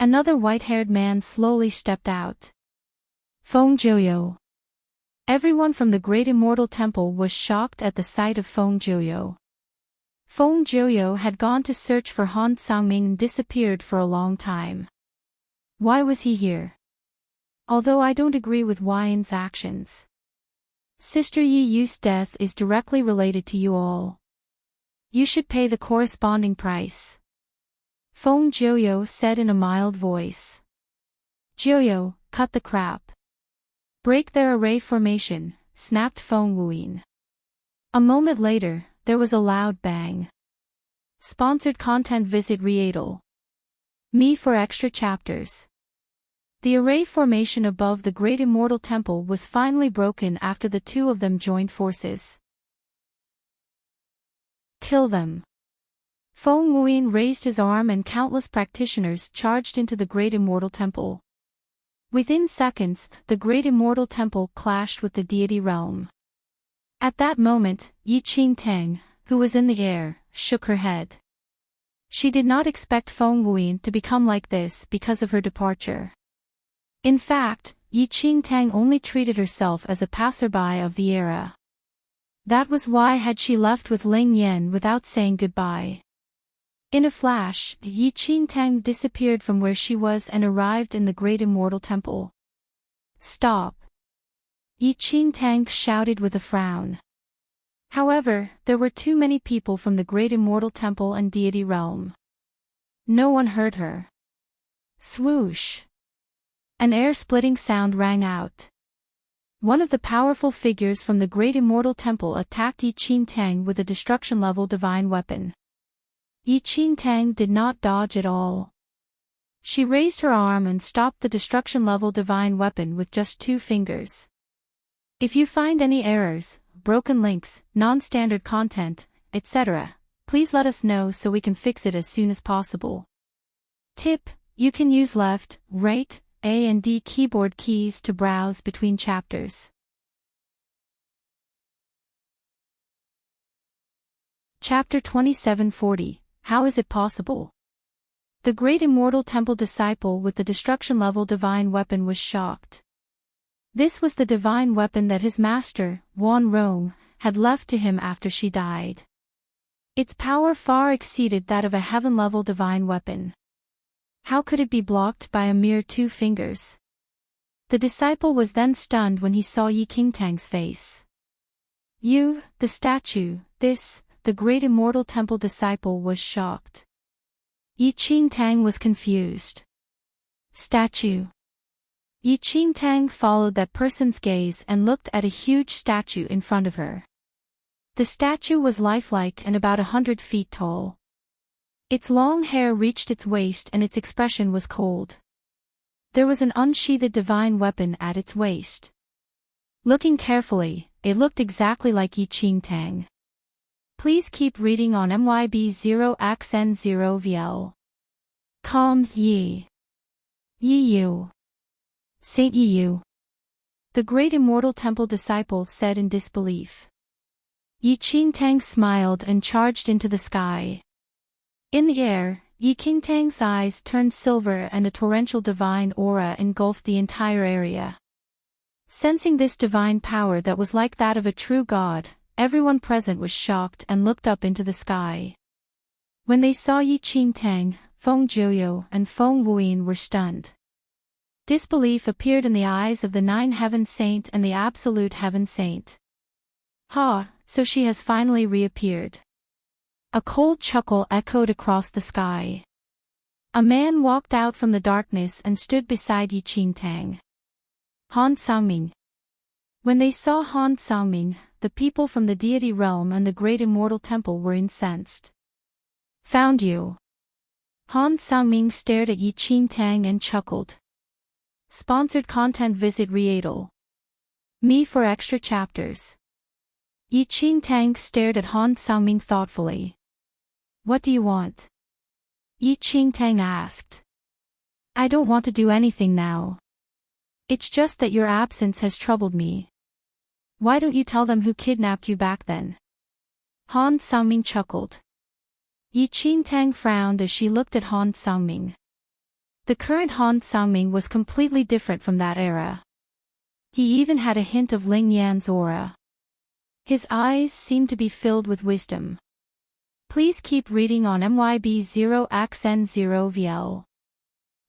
Another white-haired man slowly stepped out. Feng Jiuyo. Everyone from the great immortal temple was shocked at the sight of Feng Jiuyo. Feng Jiuyo had gone to search for Han Sangming and disappeared for a long time. Why was he here? Although I don't agree with Wuyin's actions. Sister Yi Yu's death is directly related to you all. You should pay the corresponding price. Feng Jiuyo said in a mild voice. Jiuyo, cut the crap. Break their array formation, snapped Feng Wuyin. A moment later, there was a loud bang. Sponsored content. Visit Readle. Me for extra chapters. The array formation above the great immortal temple was finally broken after the two of them joined forces. Kill them. Feng Wuyin raised his arm and countless practitioners charged into the great immortal temple. Within seconds, the great immortal temple clashed with the deity realm. At that moment, Yi Qingtang, who was in the air, shook her head. She did not expect Feng Wuyin to become like this because of her departure. In fact, Yi Qingtang only treated herself as a passerby of the era. That was why had she left with Ling Yan without saying goodbye. In a flash, Yi Qingtang disappeared from where she was and arrived in the great immortal temple. Stop! Yi Qingtang shouted with a frown. However, there were too many people from the great immortal temple and deity realm. No one heard her. Swoosh! An air-splitting sound rang out. One of the powerful figures from the great immortal temple attacked Yi Qingtang with a destruction-level divine weapon. Yi Qingtang did not dodge at all. She raised her arm and stopped the destruction-level divine weapon with just 2 fingers. If you find any errors, broken links, non-standard content, etc., please let us know so we can fix it as soon as possible. Tip: you can use left, right, A and D keyboard keys to browse between chapters. Chapter 2740. How is it possible? The great immortal temple disciple with the destruction-level divine weapon was shocked. This was the divine weapon that his master, Wan Rong, had left to him after she died. Its power far exceeded that of a heaven-level divine weapon. How could it be blocked by a mere 2 fingers? The disciple was then stunned when he saw Yi Qingtang's face. You, the statue, this, the great immortal temple disciple was shocked. Yi Qingtang was confused. Statue. Yi Qingtang followed that person's gaze and looked at a huge statue in front of her. The statue was lifelike and about 100 feet tall. Its long hair reached its waist and its expression was cold. There was an unsheathed divine weapon at its waist. Looking carefully, it looked exactly like Yi Qingtang. Please keep reading on MYB0XN0VL. Calm Yi. Yi Yu. Saint Yi Yu. The great immortal temple disciple said in disbelief. Yi Qingtang smiled and charged into the sky. In the air, Yi Qingtang's eyes turned silver and a torrential divine aura engulfed the entire area. Sensing this divine power that was like that of a true god, everyone present was shocked and looked up into the sky. When they saw Yi Qingtang, Feng Jiuyo and Feng Wuyin were stunned. Disbelief appeared in the eyes of the Nine Heaven Saint and the Absolute Heaven Saint. Ha, so she has finally reappeared. A cold chuckle echoed across the sky. A man walked out from the darkness and stood beside Enchanting. Han Xiaoming. When they saw Han Xiaoming, the people from the deity realm and the great immortal temple were incensed. Found you. Han Xiaoming stared at Enchanting and chuckled. Sponsored content. Visit Readle. Me for extra chapters. Enchanting stared at Han Xiaoming thoughtfully. What do you want? Enchanting asked. I don't want to do anything now. It's just that your absence has troubled me. Why don't you tell them who kidnapped you back then? Han Xiaoming chuckled. Enchanting frowned as she looked at Han Xiaoming. The current Han Xiaoming was completely different from that era. He even had a hint of Ling Yan's aura. His eyes seemed to be filled with wisdom. Please keep reading on MYB0XN0VL.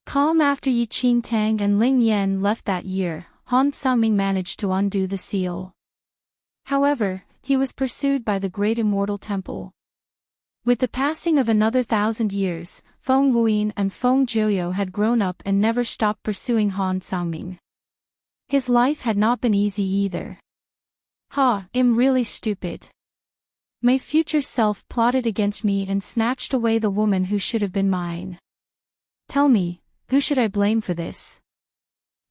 Calm. After Enchanting and Ling Yan left that year, Han Xiaoming managed to undo the seal. However, he was pursued by the great immortal temple. With the passing of another 1,000 years, Feng Wuyin and Feng Jiuyo had grown up and never stopped pursuing Han Xiaoming. His life had not been easy either. I'm really stupid. My future self plotted against me and snatched away the woman who should have been mine. Tell me, who should I blame for this?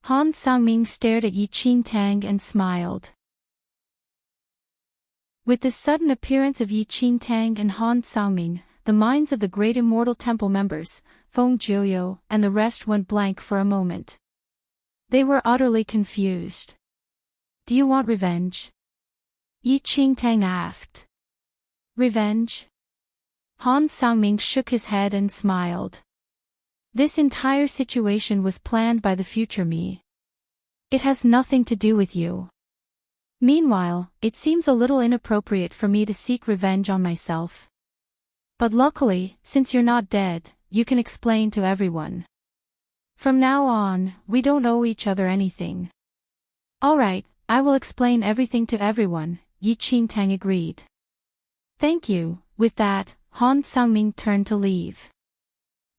Han Xiaoming stared at Enchanting and smiled. With the sudden appearance of Enchanting and Han Xiaoming, the minds of the great immortal temple members, Feng Jiuyo and the rest went blank for a moment. They were utterly confused. Do you want revenge? Enchanting asked. Revenge? Han Xiaoming shook his head and smiled. This entire situation was planned by the future me. It has nothing to do with you. Meanwhile, it seems a little inappropriate for me to seek revenge on myself. But luckily, since you're not dead, you can explain to everyone. From now on, we don't owe each other anything. Alright, I will explain everything to everyone, Enchanting agreed. Thank you. With that, Han Xiaoming turned to leave.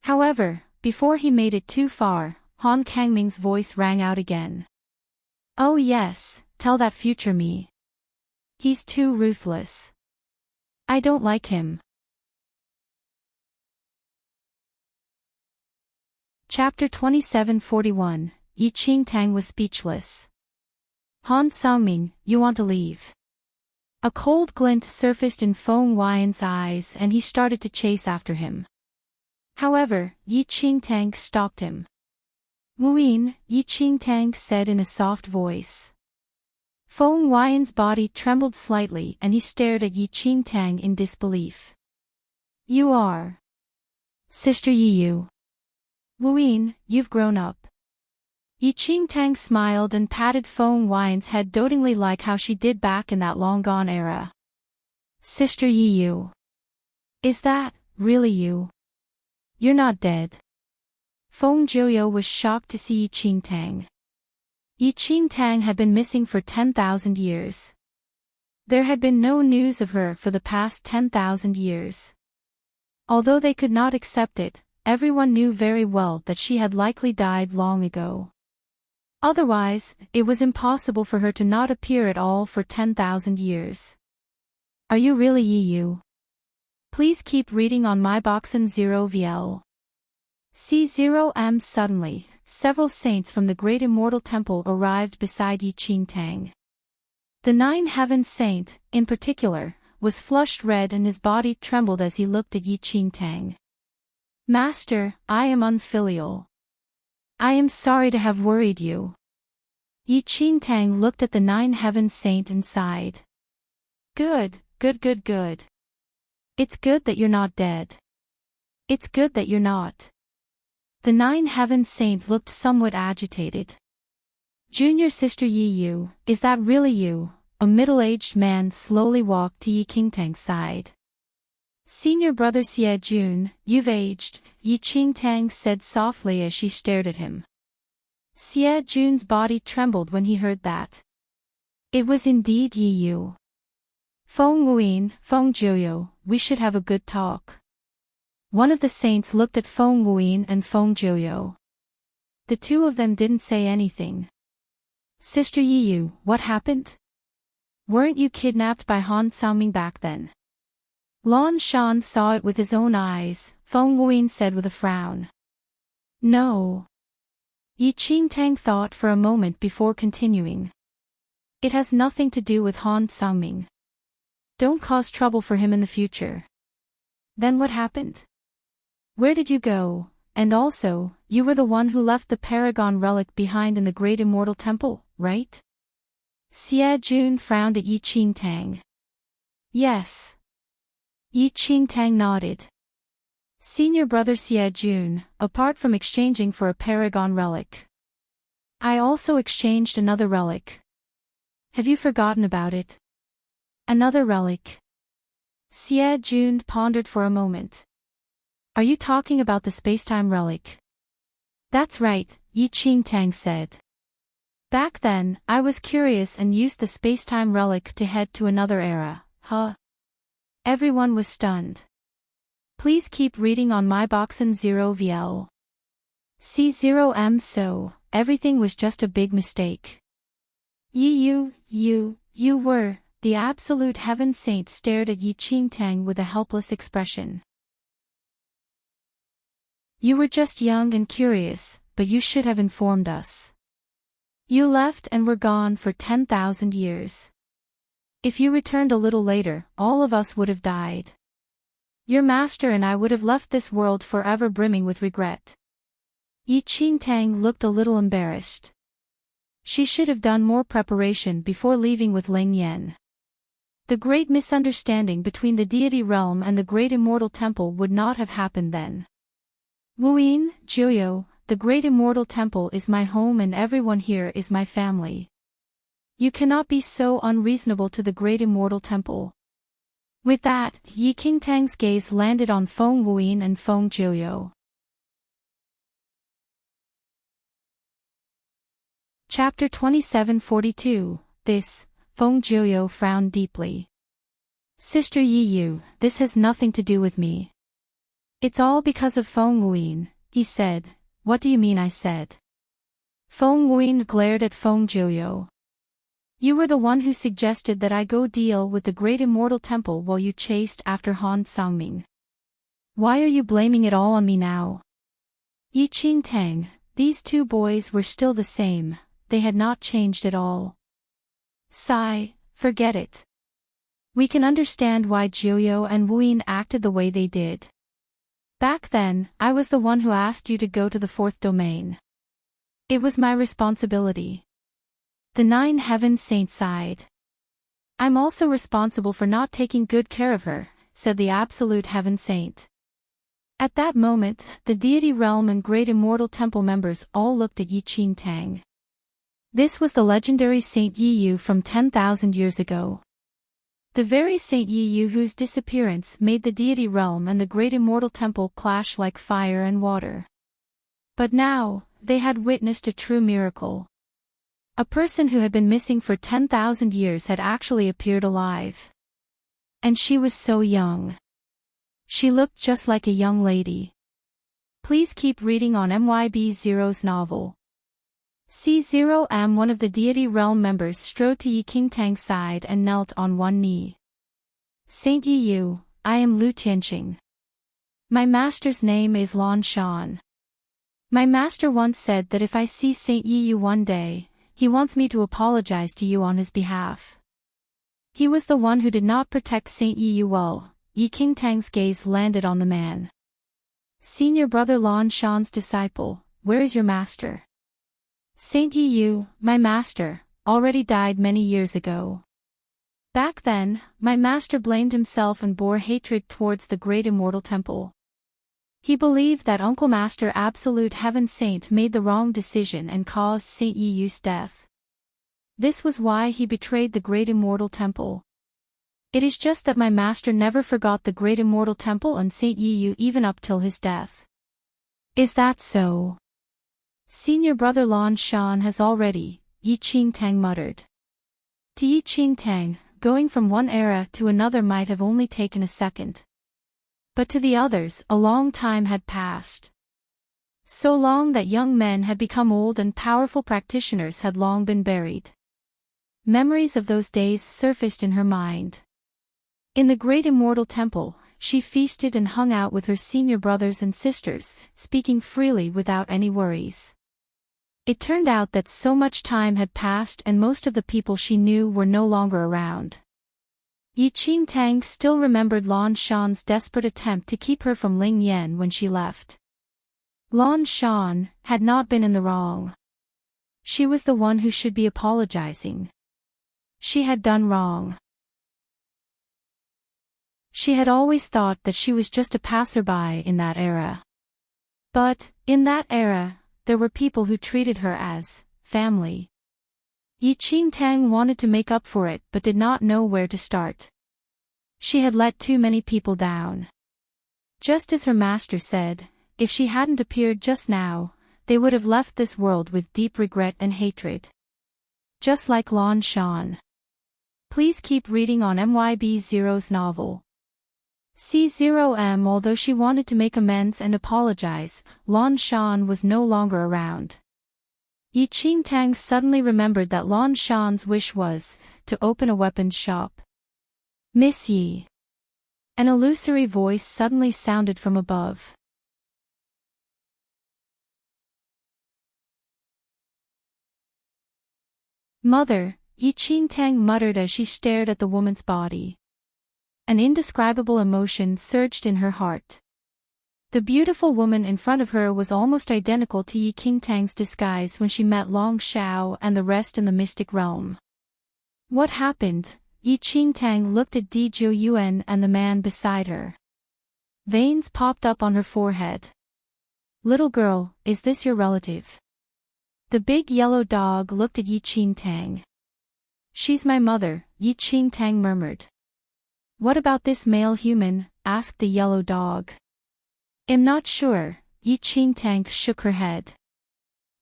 However, before he made it too far, Han Kangming's voice rang out again. Oh yes, tell that future me. He's too ruthless. I don't like him. Chapter 2741, Enchanting was speechless. Han Xiaoming, you want to leave? A cold glint surfaced in Feng Wuyan's eyes and he started to chase after him. However, Enchanting stopped him. Wuyin, Enchanting said in a soft voice. Feng Wuyan's body trembled slightly and he stared at Enchanting in disbelief. You are Sister Yiyu. Wuyin, you've grown up. Enchanting smiled and patted Feng Wuyan's head dotingly like how she did back in that long-gone era. Sister Yiyu. Is that really you? You're not dead. Feng Jiuyo was shocked to see Enchanting. Enchanting had been missing for 10,000 years. There had been no news of her for the past 10,000 years. Although they could not accept it, everyone knew very well that she had likely died long ago. Otherwise, it was impossible for her to not appear at all for 10,000 years. Are you really Yiyu? Please keep reading on MyBoxen0VL. C0M. Suddenly, several saints from the great immortal temple arrived beside Enchanting. The Nine Heaven Saint, in particular, was flushed red and his body trembled as he looked at Enchanting. Master, I am unfilial. I am sorry to have worried you. Enchanting looked at the Nine Heaven Saint and sighed. Good. It's good that you're not dead. It's good that you're not. The Nine Heaven Saint looked somewhat agitated. Junior Sister Yiyu, is that really you? A middle-aged man slowly walked to Enchanting's side. Senior brother Xie Jun, you've aged, Yi Qingtang said softly as she stared at him. Xie Jun's body trembled when he heard that. It was indeed Yi Yu. Feng Wuyin, Feng Jiuyo, we should have a good talk. One of the saints looked at Feng Wuyin and Feng Jiuyo. The two of them didn't say anything. Sister Yi Yu, what happened? Weren't you kidnapped by Han Xiaoming back then? Lan Shan saw it with his own eyes, Feng Wuyin said with a frown. No. Yi Qingtang thought for a moment before continuing. It has nothing to do with Han Xiaoming. Don't cause trouble for him in the future. Then what happened? Where did you go? And also, you were the one who left the Paragon relic behind in the Great Immortal Temple, right? Xie Jun frowned at Yi Qingtang. Yes. Yi Qingtang nodded. Senior brother Xie Jun, apart from exchanging for a Paragon relic, I also exchanged another relic. Have you forgotten about it? Another relic. Xie Jun pondered for a moment. Are you talking about the spacetime relic? That's right, Yi Qingtang said. Back then, I was curious and used the spacetime relic to head to another era, huh? Everyone was stunned. Please keep reading on my boxen 0VL. C0M so, everything was just a big mistake. You were, the absolute heaven saint stared at Yi Qingtang with a helpless expression. You were just young and curious, but you should have informed us. You left and were gone for 10,000 years. If you returned a little later, all of us would have died. Your master and I would have left this world forever brimming with regret. Yi Qingtang looked a little embarrassed. She should have done more preparation before leaving with Ling Yan. The great misunderstanding between the deity realm and the great immortal temple would not have happened then. Wuyin, Jiuyo, the great immortal temple is my home and everyone here is my family. You cannot be so unreasonable to the great immortal temple. With that, Yi Qingtang's gaze landed on Feng Wuyin and Feng Jiuyo. Chapter 2742, This, Feng Jiuyo frowned deeply. Sister Yi Yu, this has nothing to do with me. It's all because of Feng Wuyin, he said. What do you mean I said? Feng Wuyin glared at Feng Jiuyo. You were the one who suggested that I go deal with the great immortal temple while you chased after Han Xiaoming. Why are you blaming it all on me now? Yi Qingtang, these two boys were still the same, they had not changed at all. Sigh, forget it. We can understand why Jiuyo and Wuyin acted the way they did. Back then, I was the one who asked you to go to the fourth domain. It was my responsibility. The 9 heaven saints sighed. I'm also responsible for not taking good care of her, said the absolute heaven saint. At that moment, the deity realm and great immortal temple members all looked at Yi Qingtang. This was the legendary Saint Yi Yu from 10,000 years ago. The very Saint Yi Yu whose disappearance made the deity realm and the great immortal temple clash like fire and water. But now, they had witnessed a true miracle. A person who had been missing for 10,000 years had actually appeared alive. And she was so young. She looked just like a young lady. Please keep reading on MYB0's novel. C0M, one of the deity realm members, strode to Yi Qingtang's side and knelt on one knee. Saint Yi Yu, I am Lu Tianqing. My master's name is Lan Shan. My master once said that if I see Saint Yi Yu one day, he wants me to apologize to you on his behalf. He was the one who did not protect Saint Yi Yu well. Yi Qingtang's gaze landed on the man. Senior brother Lan Shan's disciple, where is your master? Saint Yi Yu, my master, already died many years ago. Back then, my master blamed himself and bore hatred towards the great immortal temple. He believed that Uncle Master Absolute Heaven Saint made the wrong decision and caused Saint Yi Yu's death. This was why he betrayed the great immortal temple. It is just that my master never forgot the great immortal temple and Saint Yiyu even up till his death. Is that so? Senior brother Lan Shan has already, Yi Qingtang muttered. To Yi Qingtang, going from one era to another might have only taken a second. But to the others, a long time had passed. So long that young men had become old and powerful practitioners had long been buried. Memories of those days surfaced in her mind. In the great immortal temple, she feasted and hung out with her senior brothers and sisters, speaking freely without any worries. It turned out that so much time had passed and most of the people she knew were no longer around. Yi Qingtang still remembered Lan Shan's desperate attempt to keep her from Ling Yan when she left. Lan Shan had not been in the wrong. She was the one who should be apologizing. She had done wrong. She had always thought that she was just a passerby in that era. But, in that era, there were people who treated her as family. Yi Qingtang wanted to make up for it but did not know where to start. She had let too many people down. Just as her master said, if she hadn't appeared just now, they would have left this world with deep regret and hatred. Just like Lan Shan. Please keep reading on MYB0's novel. C0M. Although she wanted to make amends and apologize, Lan Shan was no longer around. Yi Qingtang suddenly remembered that Lan Shan's wish was to open a weapons shop. Miss Yi. An illusory voice suddenly sounded from above. Mother, Yi Qingtang muttered as she stared at the woman's body. An indescribable emotion surged in her heart. The beautiful woman in front of her was almost identical to Yi Qingtang's disguise when she met Long Xiao and the rest in the mystic realm. What happened? Yi Qingtang looked at Di Zhuoyuan and the man beside her. Veins popped up on her forehead. Little girl, is this your relative? The big yellow dog looked at Yi Qingtang. She's my mother, Yi Qingtang murmured. What about this male human? Asked the yellow dog. I'm not sure, Yi Qingtang shook her head.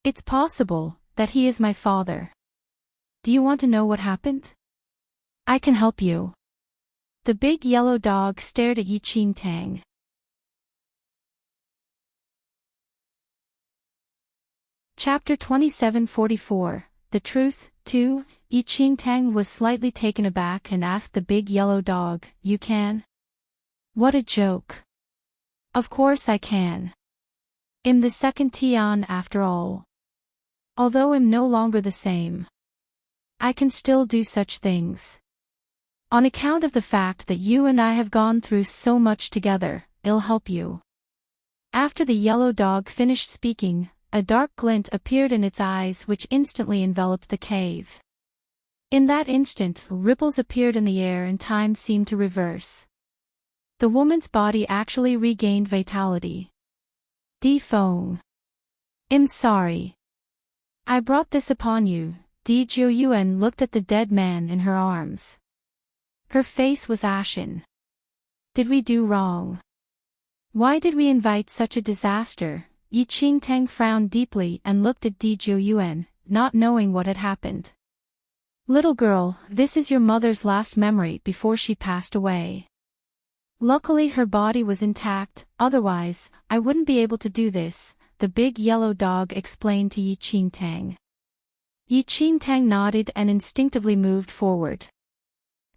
It's possible that he is my father. Do you want to know what happened? I can help you. The big yellow dog stared at Yi Qingtang. Chapter 2744, The Truth, 2. Yi Qingtang was slightly taken aback and asked the big yellow dog, You can? What a joke. Of course I can. I'm the second Tian after all. Although I'm no longer the same. I can still do such things. On account of the fact that you and I have gone through so much together, I'll help you. After the yellow dog finished speaking, a dark glint appeared in its eyes which instantly enveloped the cave. In that instant, ripples appeared in the air and time seemed to reverse. The woman's body actually regained vitality. Di Feng. I'm sorry. I brought this upon you. Di Zhuoyuan looked at the dead man in her arms. Her face was ashen. Did we do wrong? Why did we invite such a disaster? Yi Qingtang frowned deeply and looked at Di Zhuoyuan, not knowing what had happened. Little girl, this is your mother's last memory before she passed away. Luckily her body was intact, otherwise, I wouldn't be able to do this, the big yellow dog explained to Yi Qingtang. Yi Qingtang nodded and instinctively moved forward.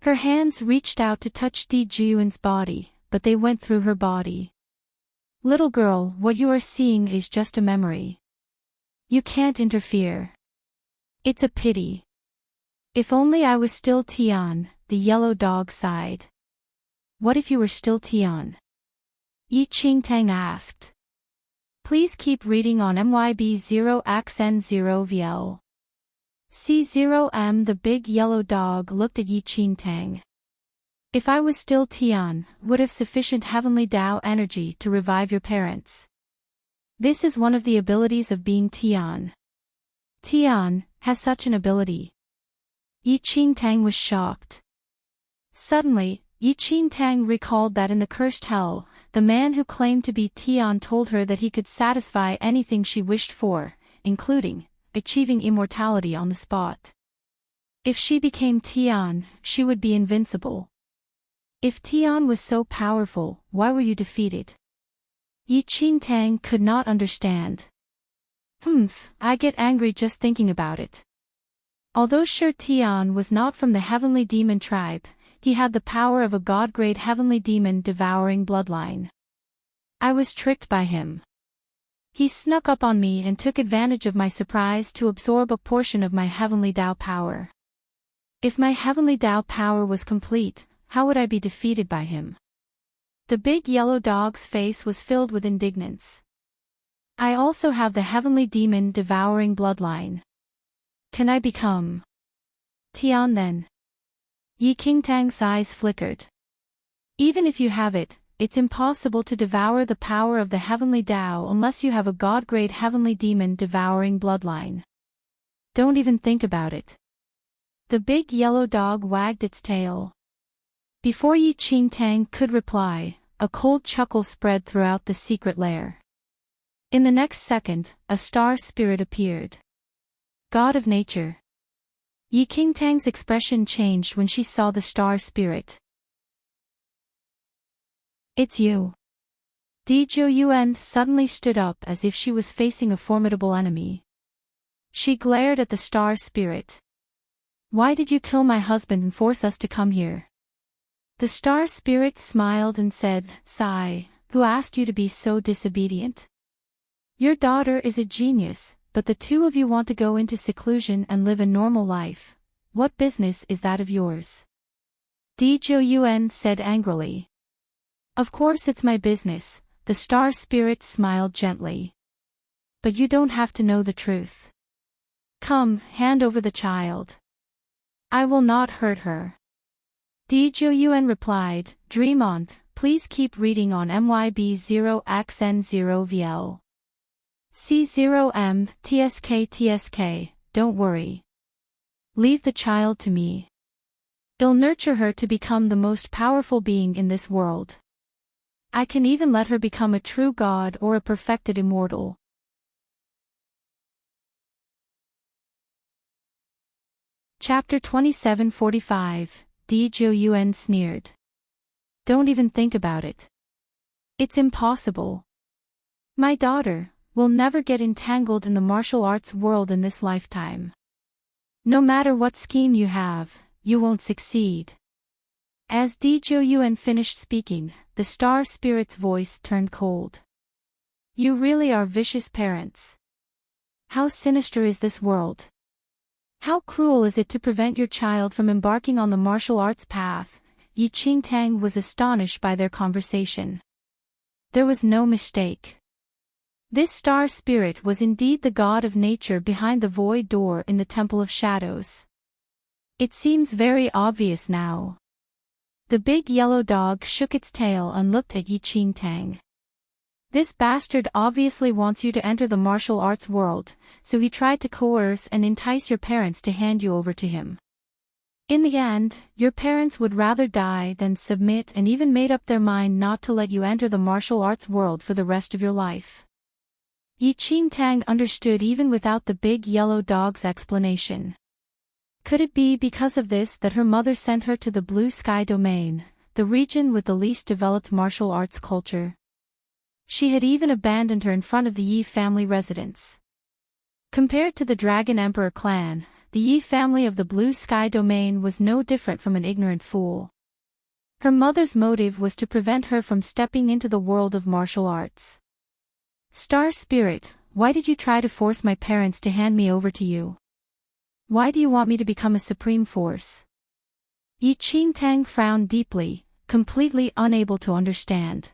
Her hands reached out to touch Di Zhuoyuan's body, but they went through her body. Little girl, what you are seeing is just a memory. You can't interfere. It's a pity. If only I was still Tian, the yellow dog sighed. What if you were still Tian? Yi Qingtang asked. Please keep reading on MYB0XN0VL. C0M. The big yellow dog looked at Yi Qingtang. If I was still Tian, would have sufficient heavenly Tao energy to revive your parents. This is one of the abilities of being Tian. Tian has such an ability. Yi Qingtang was shocked. Suddenly, Enchanting recalled that in the cursed hell, the man who claimed to be Tian told her that he could satisfy anything she wished for, including achieving immortality on the spot. If she became Tian, she would be invincible. If Tian was so powerful, why were you defeated? Enchanting could not understand. I get angry just thinking about it. Although sure Tian was not from the heavenly demon tribe, he had the power of a god-grade heavenly demon devouring bloodline. I was tricked by him. He snuck up on me and took advantage of my surprise to absorb a portion of my heavenly Dao power. If my heavenly Dao power was complete, how would I be defeated by him? The big yellow dog's face was filled with indignance. I also have the heavenly demon devouring bloodline. Can I become Tian then? Enchanting's eyes flickered. Even if you have it, it's impossible to devour the power of the heavenly Dao unless you have a god-grade heavenly demon devouring bloodline. Don't even think about it. The big yellow dog wagged its tail. Before Enchanting could reply, a cold chuckle spread throughout the secret lair. In the next second, a star spirit appeared. God of nature. Enchanting's expression changed when she saw the star spirit. It's you. Zhou suddenly stood up as if she was facing a formidable enemy. She glared at the star spirit. Why did you kill my husband and force us to come here? The star spirit smiled and said, Sigh, who asked you to be so disobedient? Your daughter is a genius, but the two of you want to go into seclusion and live a normal life. What business is that of yours? Zhou said angrily. Of course it's my business, the star spirit smiled gently. But you don't have to know the truth. Come, hand over the child. I will not hurt her. Zhou replied, Dream on, please keep reading on MYB0XN0VL. C0M, TSK, don't worry. Leave the child to me. I'll nurture her to become the most powerful being in this world. I can even let her become a true god or a perfected immortal. Chapter 2745, Zhou sneered. Don't even think about it. It's impossible. My daughter will never get entangled in the martial arts world in this lifetime. No matter what scheme you have, you won't succeed. As Zhou finished speaking, the star spirit's voice turned cold. You really are vicious parents. How sinister is this world? How cruel is it to prevent your child from embarking on the martial arts path? Enchanting was astonished by their conversation. There was no mistake. This star spirit was indeed the god of nature behind the void door in the Temple of Shadows. It seems very obvious now. The big yellow dog shook its tail and looked at Enchanting. This bastard obviously wants you to enter the martial arts world, so he tried to coerce and entice your parents to hand you over to him. In the end, your parents would rather die than submit and even made up their mind not to let you enter the martial arts world for the rest of your life. Enchanting understood even without the big yellow dog's explanation. Could it be because of this that her mother sent her to the Blue Sky Domain, the region with the least developed martial arts culture? She had even abandoned her in front of the Yi family residence. Compared to the Dragon Emperor clan, the Yi family of the Blue Sky Domain was no different from an ignorant fool. Her mother's motive was to prevent her from stepping into the world of martial arts. Star Spirit, why did you try to force my parents to hand me over to you? Why do you want me to become a supreme force? Enchanting frowned deeply, completely unable to understand.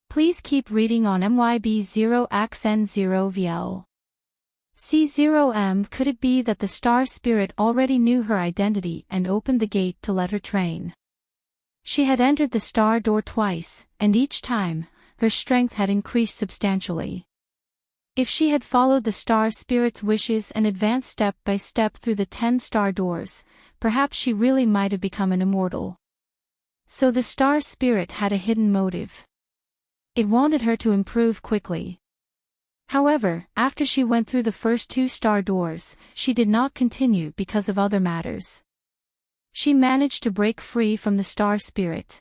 Please keep reading on MYB0XN0VL. C0M. Could it be that the Star Spirit already knew her identity and opened the gate to let her train? She had entered the star door twice, and each time, her strength had increased substantially. If she had followed the Star Spirit's wishes and advanced step by step through the 10 star doors, perhaps she really might have become an immortal. So the star spirit had a hidden motive. It wanted her to improve quickly. However, after she went through the first 2 star doors, she did not continue because of other matters. She managed to break free from the star spirit.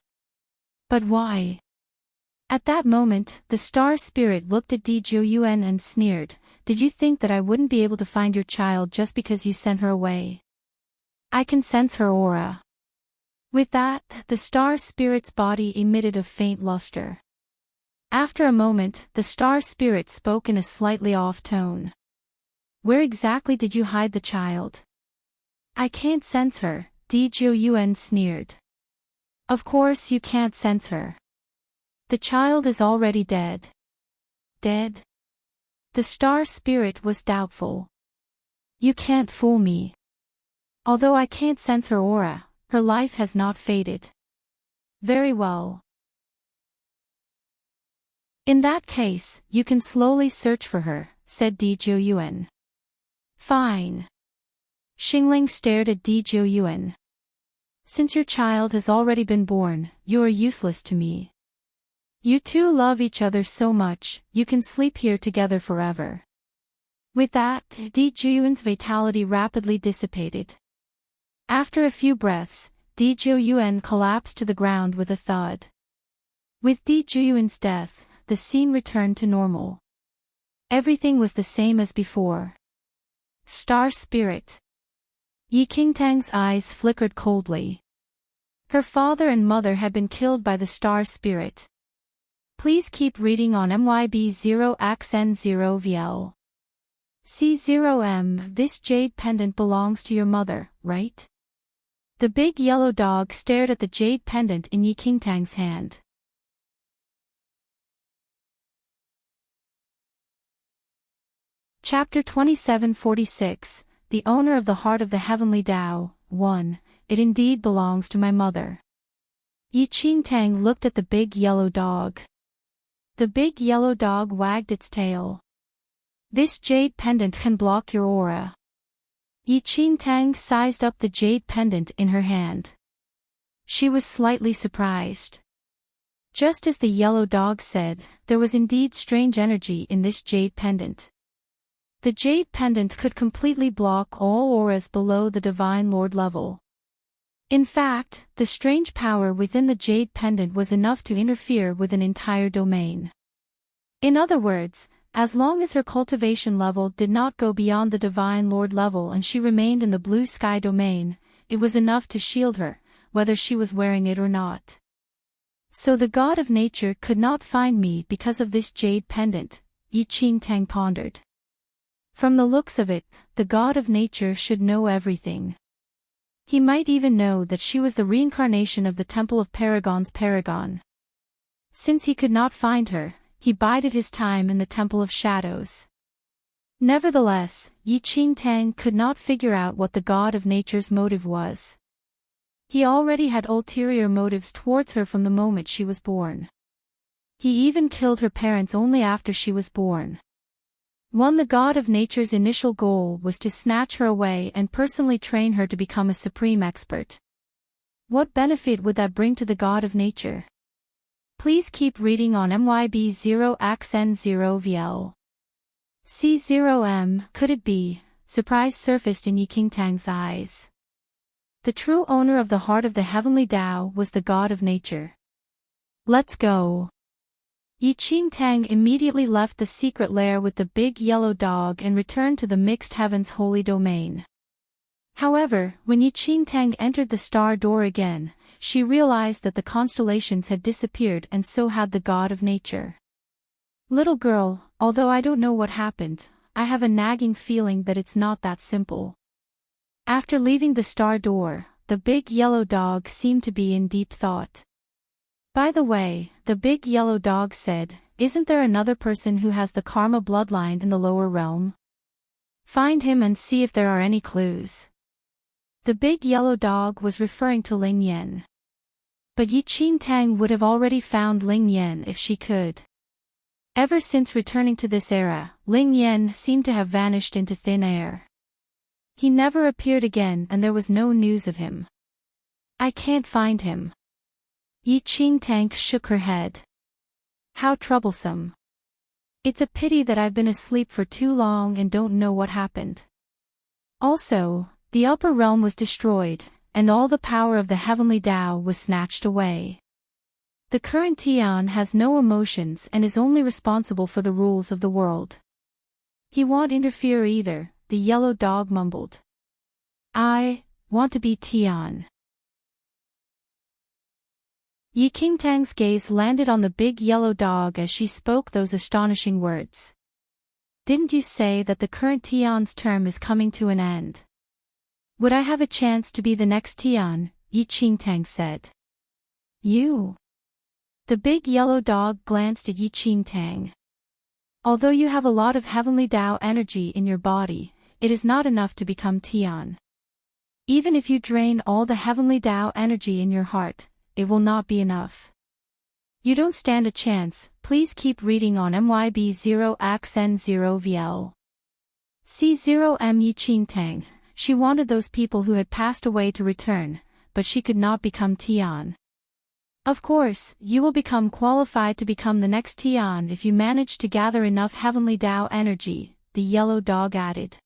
But why? At that moment, the star spirit looked at Djun and sneered, "Did you think that I wouldn't be able to find your child just because you sent her away? I can sense her aura." With that, the star spirit's body emitted a faint luster. After a moment, the star spirit spoke in a slightly off tone. "Where exactly did you hide the child?" "I can't sense her," Djun sneered. "Of course you can't sense her. The child is already dead." "Dead?" The star spirit was doubtful. "You can't fool me. Although I can't sense her aura, her life has not faded." "Very well. In that case, you can slowly search for her," said Djun. "Fine." Xingling stared at Djun. "Since your child has already been born, you are useless to me. You two love each other so much, you can sleep here together forever." With that, Djun's vitality rapidly dissipated. After a few breaths, Djun collapsed to the ground with a thud. With Djun's death, the scene returned to normal. Everything was the same as before. Star Spirit. Enchanting's eyes flickered coldly. Her father and mother had been killed by the Star Spirit. Please keep reading on MYB0XN0VL. C0M. This jade pendant belongs to your mother, right? The big yellow dog stared at the jade pendant in Enchanting's hand. Chapter 2746, The Owner of the Heart of the Heavenly Tao. 1. It indeed belongs to my mother. Enchanting looked at the big yellow dog. The big yellow dog wagged its tail. "This jade pendant can block your aura." Enchanting sized up the jade pendant in her hand. She was slightly surprised. Just as the yellow dog said, there was indeed strange energy in this jade pendant. The jade pendant could completely block all auras below the Divine Lord level. In fact, the strange power within the jade pendant was enough to interfere with an entire domain. In other words, as long as her cultivation level did not go beyond the Divine Lord level and she remained in the blue sky domain, it was enough to shield her, whether she was wearing it or not. So the God of Nature could not find me because of this jade pendant, Enchanting pondered. From the looks of it, the God of Nature should know everything. He might even know that she was the reincarnation of the Temple of Paragon's Paragon. Since he could not find her, he bided his time in the Temple of Shadows. Nevertheless, Enchanting could not figure out what the God of Nature's motive was. He already had ulterior motives towards her from the moment she was born. He even killed her parents only after she was born. The God of Nature's initial goal was to snatch her away and personally train her to become a supreme expert. What benefit would that bring to the God of Nature? Please keep reading on MYB0XN0VL. C0M. Could it be? Surprise surfaced in Enchanting's eyes. The true owner of the heart of the heavenly Tao was the God of Nature. Let's go. Enchanting immediately left the secret lair with the big yellow dog and returned to the mixed heavens holy domain. However, when Enchanting entered the star door again, she realized that the constellations had disappeared and so had the God of Nature. Little girl, although I don't know what happened, I have a nagging feeling that it's not that simple. After leaving the star door, the big yellow dog seemed to be in deep thought. By the way, the big yellow dog said, isn't there another person who has the karma bloodline in the lower realm? Find him and see if there are any clues. The big yellow dog was referring to Ling Yan. But Enchanting would have already found Ling Yan if she could. Ever since returning to this era, Ling Yan seemed to have vanished into thin air. He never appeared again and there was no news of him. I can't find him. Yi Qingtang shook her head. How troublesome. It's a pity that I've been asleep for too long and don't know what happened. Also, the upper realm was destroyed, and all the power of the heavenly Tao was snatched away. The current Tian has no emotions and is only responsible for the rules of the world. He won't interfere either, the yellow dog mumbled. I want to be Tian. Yi Qingtang's gaze landed on the big yellow dog as she spoke those astonishing words. Didn't you say that the current Tian's term is coming to an end? Would I have a chance to be the next Tian? Yi Qingtang said. You. The big yellow dog glanced at Yi Qingtang. Although you have a lot of heavenly Tao energy in your body, it is not enough to become Tian. Even if you drain all the heavenly Tao energy in your heart, it will not be enough. You don't stand a chance. Please keep reading on MYB0XN0VL. C0M Yi Qingtang. She wanted those people who had passed away to return, but she could not become Tian. Of course, you will become qualified to become the next Tian if you manage to gather enough heavenly Tao energy, the yellow dog added.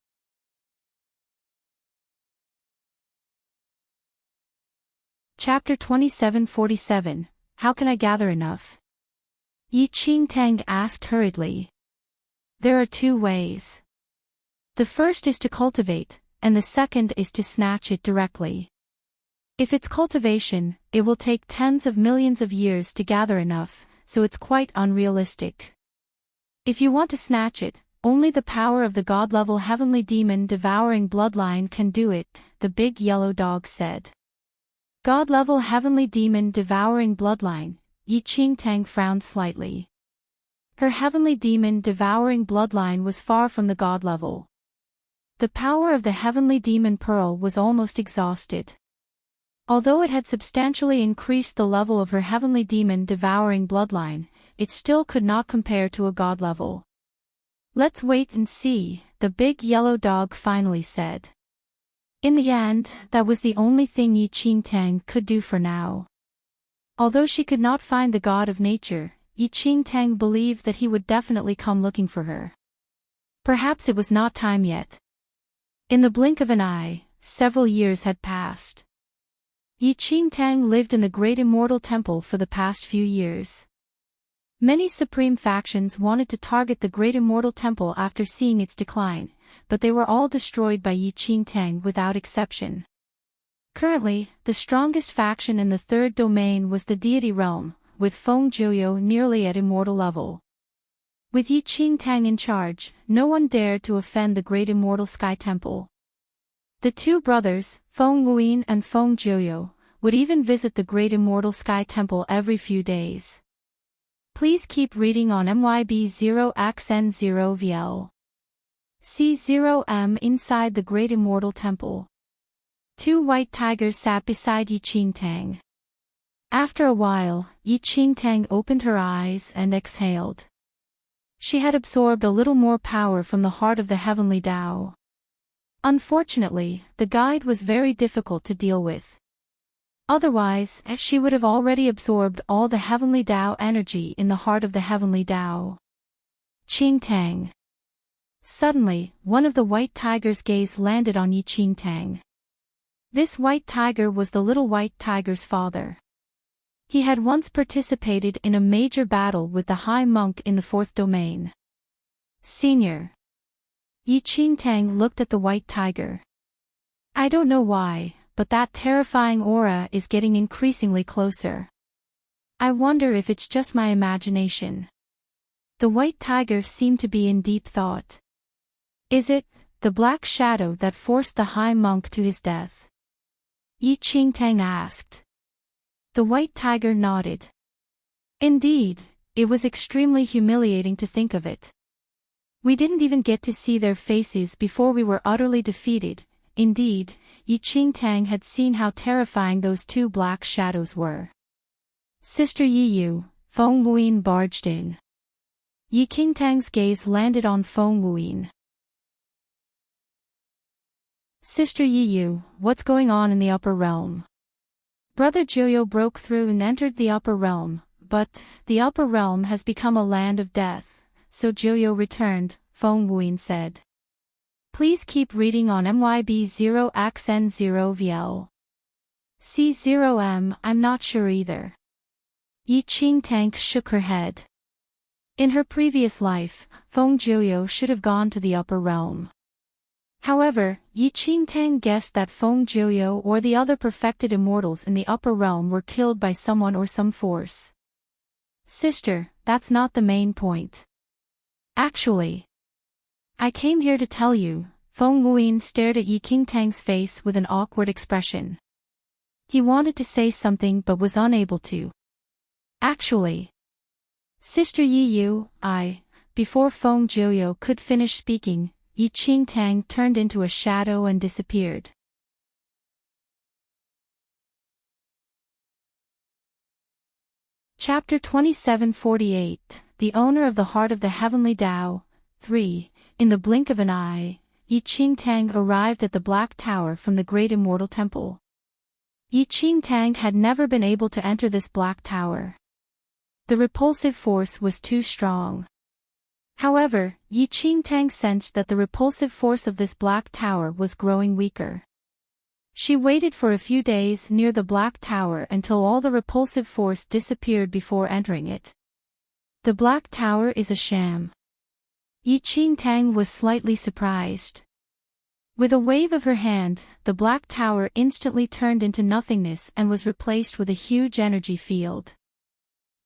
Chapter 2747, How can I gather enough? Yi Qingtang asked hurriedly. There are two ways. The first is to cultivate, and the second is to snatch it directly. If it's cultivation, it will take tens of millions of years to gather enough, so it's quite unrealistic. If you want to snatch it, only the power of the god-level heavenly demon-devouring bloodline can do it, the big yellow dog said. God-level heavenly demon-devouring bloodline, Yi Qingtang frowned slightly. Her heavenly demon-devouring bloodline was far from the god level. The power of the heavenly demon pearl was almost exhausted. Although it had substantially increased the level of her heavenly demon-devouring bloodline, it still could not compare to a god level. Let's wait and see, the big yellow dog finally said. In the end, that was the only thing Yi Qingtang could do for now. Although she could not find the god of nature, Yi Qingtang believed that he would definitely come looking for her. Perhaps it was not time yet. In the blink of an eye, several years had passed. Yi Qingtang lived in the Great Immortal Temple for the past few years. Many supreme factions wanted to target the Great Immortal Temple after seeing its decline, but they were all destroyed by Yi Qingtang without exception. Currently, the strongest faction in the third domain was the deity realm, with Feng Jiuyo nearly at immortal level. With Yi Qingtang in charge, no one dared to offend the Great Immortal Sky Temple. The two brothers, Feng Wuyin and Feng Jiuyo, would even visit the Great Immortal Sky Temple every few days. Please keep reading on MYB0XN0VL. C0M inside the Great Immortal Temple. Two white tigers sat beside Yi Qingtang. After a while, Yi Qingtang opened her eyes and exhaled. She had absorbed a little more power from the heart of the heavenly Tao. Unfortunately, the guide was very difficult to deal with. Otherwise, she would have already absorbed all the heavenly Tao energy in the heart of the heavenly Tao. Qingtang. Suddenly, one of the white tiger's gaze landed on Yi Qingtang. This white tiger was the little white tiger's father. He had once participated in a major battle with the High Monk in the fourth domain. Senior. Yi Qingtang looked at the white tiger. I don't know why, but that terrifying aura is getting increasingly closer. I wonder if it's just my imagination. The white tiger seemed to be in deep thought. Is it the black shadow that forced the High Monk to his death? Yi Qingtang asked. The white tiger nodded. Indeed, it was extremely humiliating to think of it. We didn't even get to see their faces before we were utterly defeated. Indeed, Yi Qingtang had seen how terrifying those two black shadows were. Sister Yi Yu, Feng Wuyin barged in. Yi Qingtang's gaze landed on Feng Wuyin. Sister Yi Yu, what's going on in the upper realm? Brother Joyo broke through and entered the upper realm, but the upper realm has become a land of death, so Joyo returned, Feng Wuyin said. Please keep reading on MYB0XN0VL. C0M, I'm not sure either. Yi Qingtang shook her head. In her previous life, Feng Joyo should have gone to the upper realm. However, Yi Qingtang guessed that Feng Joyo or the other perfected immortals in the upper realm were killed by someone or some force. Sister, that's not the main point. Actually, I came here to tell you. Feng Wuyin stared at Yi Qingtang's face with an awkward expression. He wanted to say something but was unable to. Actually, Sister Yi before Feng Joyo could finish speaking, Yi Qingtang turned into a shadow and disappeared. Chapter 2748, The Owner of the Heart of the Heavenly Tao, 3. In the blink of an eye, Yi Qingtang arrived at the Black Tower from the Great Immortal Temple. Yi Qingtang had never been able to enter this Black Tower. The repulsive force was too strong. However, Yi Qingtang sensed that the repulsive force of this Black Tower was growing weaker. She waited for a few days near the Black Tower until all the repulsive force disappeared before entering it. The Black Tower is a sham. Yi Qingtang was slightly surprised. With a wave of her hand, the Black Tower instantly turned into nothingness and was replaced with a huge energy field.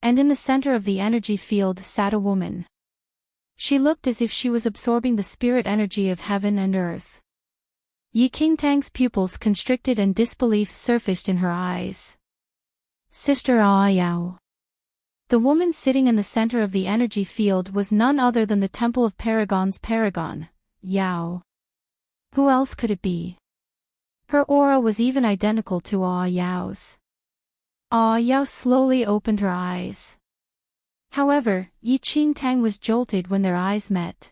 And in the center of the energy field sat a woman. She looked as if she was absorbing the spirit energy of heaven and earth. Yi Qingtang's pupils constricted and disbelief surfaced in her eyes. Sister Yao. The woman sitting in the center of the energy field was none other than the Temple of Paragon's Paragon, Yao. Who else could it be? Her aura was even identical to Yao's. Yao slowly opened her eyes. However, Yi Qingtang was jolted when their eyes met.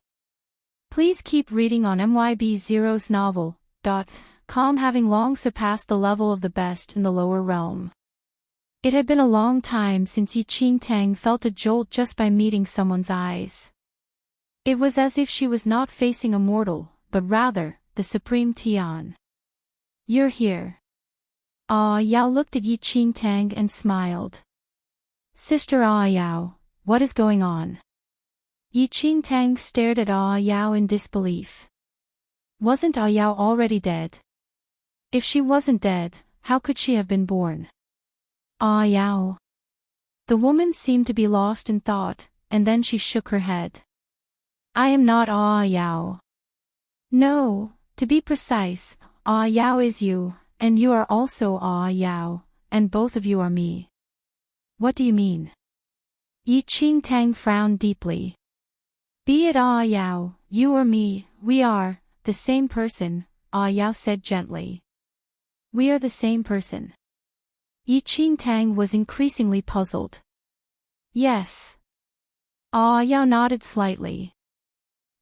Please keep reading on MYB0's novel.com, having long surpassed the level of the best in the lower realm. It had been a long time since Yi Qingtang felt a jolt just by meeting someone's eyes. It was as if she was not facing a mortal, but rather, the Supreme Tian. You're here. Yao looked at Yi Qingtang and smiled. Sister Yao, what is going on? Yi Qingtang stared at Yao in disbelief. Wasn't Yao already dead? If she wasn't dead, how could she have been born? Yao. The woman seemed to be lost in thought, and then she shook her head. I am not Yao. No, to be precise, Yao is you, and you are also Yao, and both of you are me. What do you mean? Yi Qingtang frowned deeply. Be it Yao, you or me, we are the same person, Yao said gently. We are the same person. Yi Qingtang was increasingly puzzled. Yes. Yao nodded slightly.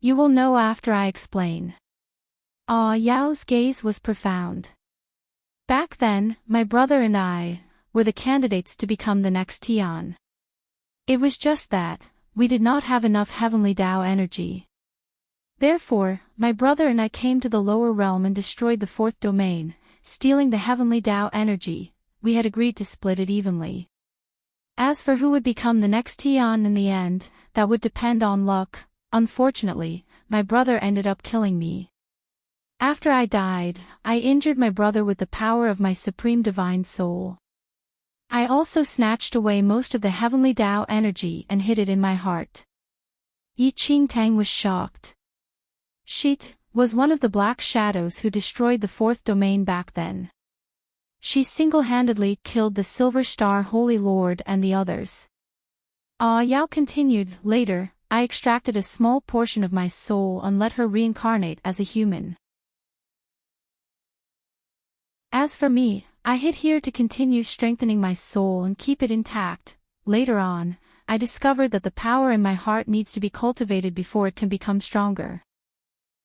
You will know after I explain. Yao's gaze was profound. Back then, my brother and I were the candidates to become the next Tian. It was just that we did not have enough heavenly Tao energy. Therefore, my brother and I came to the lower realm and destroyed the fourth domain, stealing the heavenly Tao energy. We had agreed to split it evenly. As for who would become the next Tian in the end, that would depend on luck. Unfortunately, my brother ended up killing me. After I died, I injured my brother with the power of my supreme divine soul. I also snatched away most of the heavenly Tao energy and hid it in my heart. Yi Qingtang was shocked. Sheet was one of the black shadows who destroyed the fourth domain back then. She single-handedly killed the Silver Star Holy Lord and the others. Yao continued, later, I extracted a small portion of my soul and let her reincarnate as a human. As for me, I hid here to continue strengthening my soul and keep it intact. Later on, I discovered that the power in my heart needs to be cultivated before it can become stronger.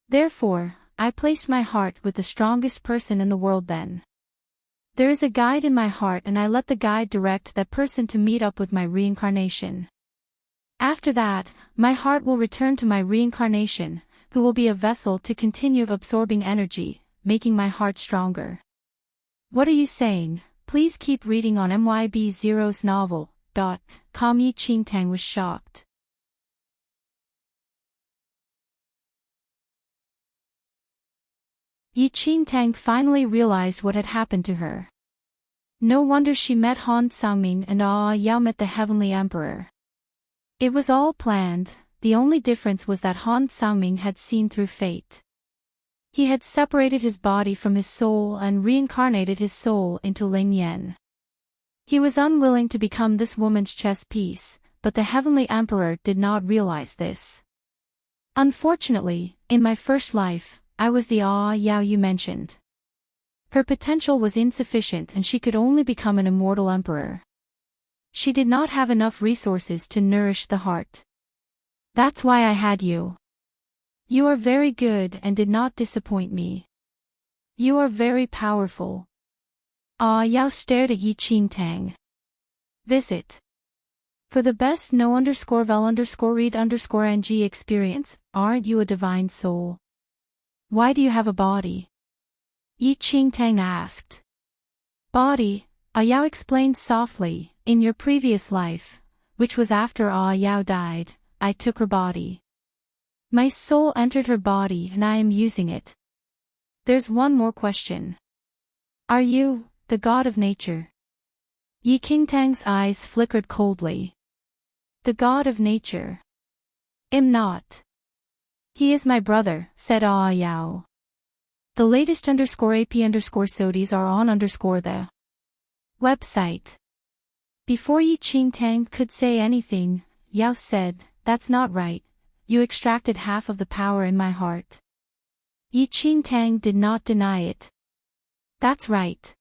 Therefore, I placed my heart with the strongest person in the world then. There is a guide in my heart and I let the guide direct that person to meet up with my reincarnation. After that, my heart will return to my reincarnation, who will be a vessel to continue absorbing energy, making my heart stronger. What are you saying? Please keep reading on MYB0's novel. Yi-Qing-Tang was shocked. Yi-Qing-Tang finally realized what had happened to her. No wonder she met Han Sangming and Yao met the Heavenly Emperor. It was all planned, the only difference was that Han Sangming had seen through fate. He had separated his body from his soul and reincarnated his soul into Ling Yan. He was unwilling to become this woman's chess piece, but the Heavenly Emperor did not realize this. Unfortunately, in my first life, I was the Yao you mentioned. Her potential was insufficient and she could only become an immortal emperor. She did not have enough resources to nourish the heart. That's why I had you. You are very good and did not disappoint me. You are very powerful. Yao stared at Yi-Qing-Tang. Visit. For the best no_vel_read_ng experience, aren't you a divine soul? Why do you have a body? Yi-Qing-Tang asked. Body, Yao explained softly, in your previous life, which was after Yao died, I took her body. My soul entered her body and I am using it. There's one more question. Are you the god of nature? Yi-Qing-Tang's eyes flickered coldly. The god of nature. Am not. He is my brother, said Yao. The latest _AP_SODIes are on the website. Before Yi-Qing-Tang could say anything, Yao said, that's not right. You extracted half of the power in my heart. Yi-Qing-Tang did not deny it. That's right.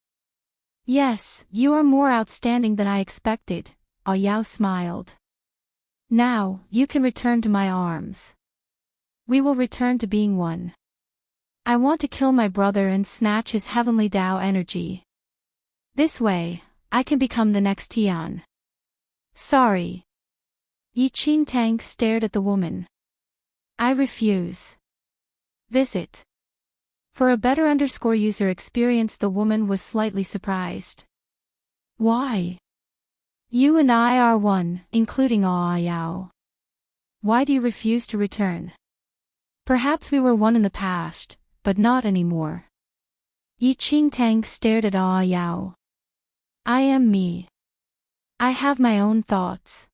Yes, you are more outstanding than I expected, Yao smiled. Now, you can return to my arms. We will return to being one. I want to kill my brother and snatch his heavenly Tao energy. This way, I can become the next Tian. Sorry. Yi-Qing-Tang stared at the woman. I refuse. Visit. For a better user experience, the woman was slightly surprised. Why? You and I are one, including Yao. Why do you refuse to return? Perhaps we were one in the past, but not anymore. Yi-Qing-Tang stared at Yao. I am me. I have my own thoughts.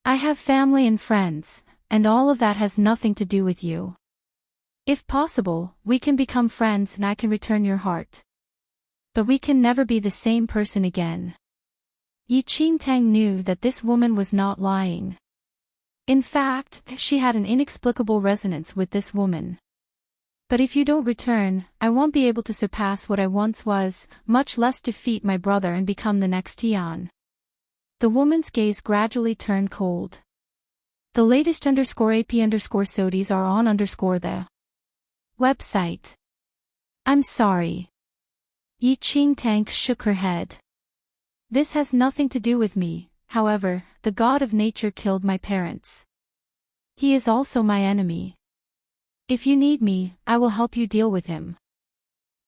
I have family and friends, and all of that has nothing to do with you. If possible, we can become friends and I can return your heart. But we can never be the same person again. Yi-Qing-Tang knew that this woman was not lying. In fact, she had an inexplicable resonance with this woman. But if you don't return, I won't be able to surpass what I once was, much less defeat my brother and become the next Tian. The woman's gaze gradually turned cold. The latest _AP_SODIes are on the website. I'm sorry. Yi-Qing-Tang shook her head. This has nothing to do with me, however, the god of nature killed my parents. He is also my enemy. If you need me, I will help you deal with him.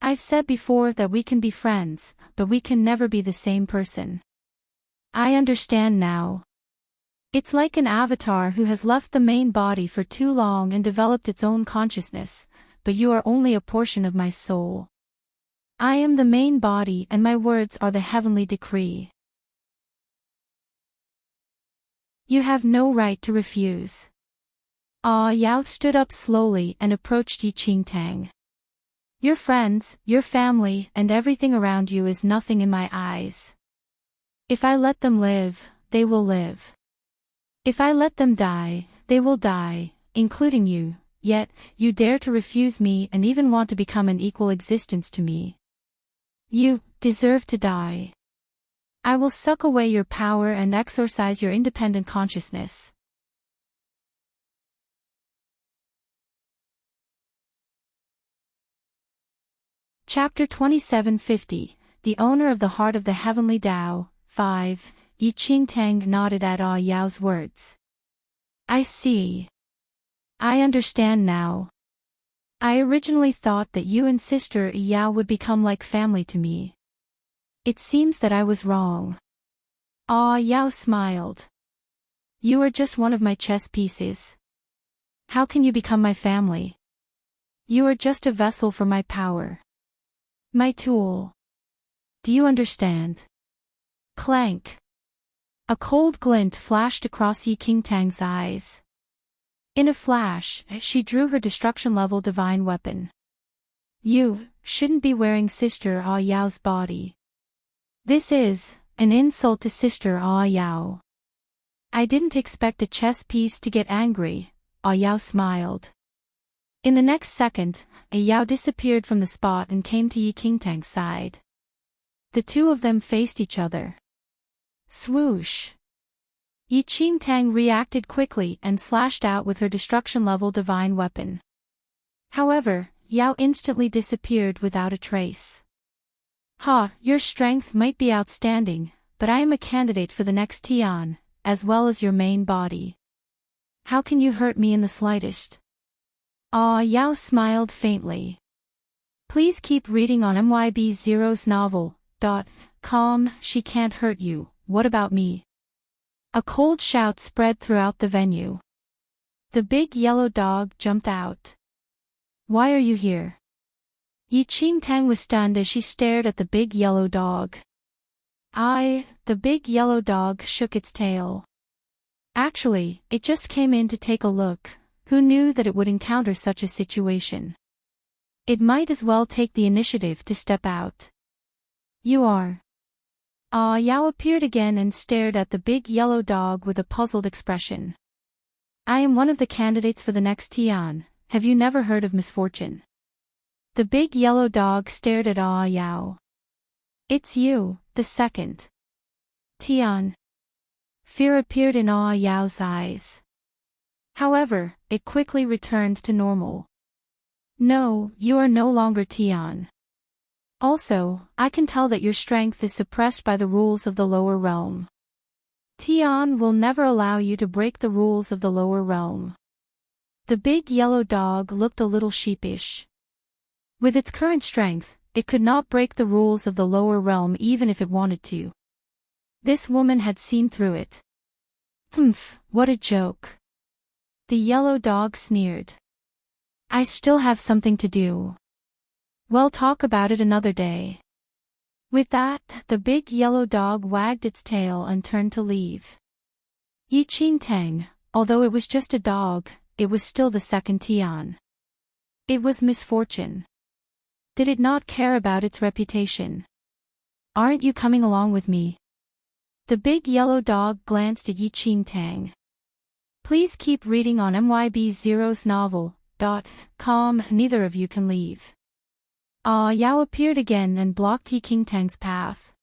I've said before that we can be friends, but we can never be the same person. I understand now. It's like an avatar who has left the main body for too long and developed its own consciousness, but you are only a portion of my soul. I am the main body and my words are the heavenly decree. You have no right to refuse. Yao stood up slowly and approached Yi-Qing-Tang. Your friends, your family, and everything around you is nothing in my eyes. If I let them live, they will live. If I let them die, they will die, including you, yet, you dare to refuse me and even want to become an equal existence to me. You deserve to die. I will suck away your power and exorcise your independent consciousness. Chapter 2750, the owner of the heart of the heavenly Tao. 5. Enchanting nodded at Ah Yao's words. I see. I understand now. I originally thought that you and Sister Yao would become like family to me. It seems that I was wrong. Ah Yao smiled. You are just one of my chess pieces. How can you become my family? You are just a vessel for my power. My tool. Do you understand? Clank. A cold glint flashed across Yi Qingtang's eyes. In a flash, she drew her destruction-level divine weapon. You shouldn't be wearing Sister Ah Yao's body. This is an insult to Sister Ah Yao. I didn't expect a chess piece to get angry, Ah Yao smiled. In the next second, Ah Yao disappeared from the spot and came to Yi Qingtang's side. The two of them faced each other. Swoosh. Yi Qingtang reacted quickly and slashed out with her destruction-level divine weapon. However, Yao instantly disappeared without a trace. Ha, your strength might be outstanding, but I am a candidate for the next Tian, as well as your main body. How can you hurt me in the slightest? Ah Yao smiled faintly. Please keep reading on MYB0's novel.com. She can't hurt you, what about me? A cold shout spread throughout the venue. The big yellow dog jumped out. Why are you here? Yi Qingtang was stunned as she stared at the big yellow dog. The big yellow dog shook its tail. Actually, it just came in to take a look. Who knew that it would encounter such a situation? It might as well take the initiative to step out. You are. Ah Yao appeared again and stared at the big yellow dog with a puzzled expression. I am one of the candidates for the next Tian. Have you never heard of misfortune? The big yellow dog stared at Ah Yao. It's you, the second Tian. Fear appeared in Ah Yao's eyes. However, it quickly returned to normal. No, you are no longer Tian. Also, I can tell that your strength is suppressed by the rules of the lower realm. Tian will never allow you to break the rules of the lower realm. The big yellow dog looked a little sheepish. With its current strength, it could not break the rules of the lower realm even if it wanted to. This woman had seen through it. Humph, what a joke. The yellow dog sneered. I still have something to do. We'll talk about it another day. With that, the big yellow dog wagged its tail and turned to leave. Yi Qingtang, although it was just a dog, it was still the second Tian. It was misfortune. Did it not care about its reputation? Aren't you coming along with me? The big yellow dog glanced at Yi Qingtang. Please keep reading on MYB0's novel.com. Neither of you can leave. Ah Yao appeared again and blocked Yi Qingtang's path.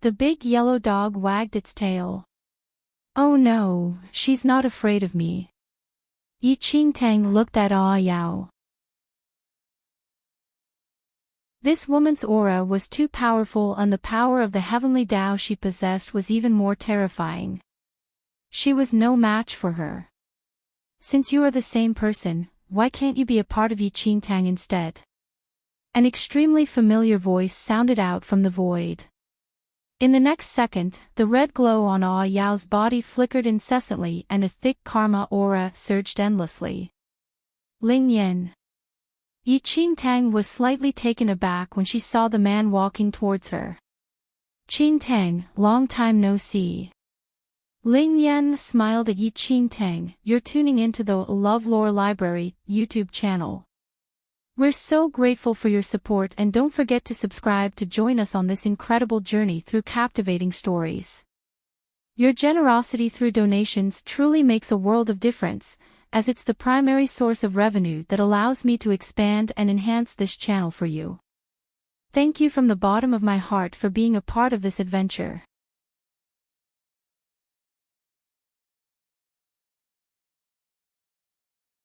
The big yellow dog wagged its tail. Oh no, she's not afraid of me. Yi Qingtang looked at Ah Yao. This woman's aura was too powerful, and the power of the heavenly Tao she possessed was even more terrifying. She was no match for her. Since you are the same person, why can't you be a part of Yi Qingtang instead? An extremely familiar voice sounded out from the void. In the next second, the red glow on Ah Yao's body flickered incessantly and a thick karma aura surged endlessly. Ling Yan. Yi Qingtang was slightly taken aback when she saw the man walking towards her. Qingtang, long time no see. Ling Yan smiled at Yi Qingtang. You're tuning into the LoveLore Library YouTube channel. We're so grateful for your support, and don't forget to subscribe to join us on this incredible journey through captivating stories. Your generosity through donations truly makes a world of difference, as it's the primary source of revenue that allows me to expand and enhance this channel for you. Thank you from the bottom of my heart for being a part of this adventure.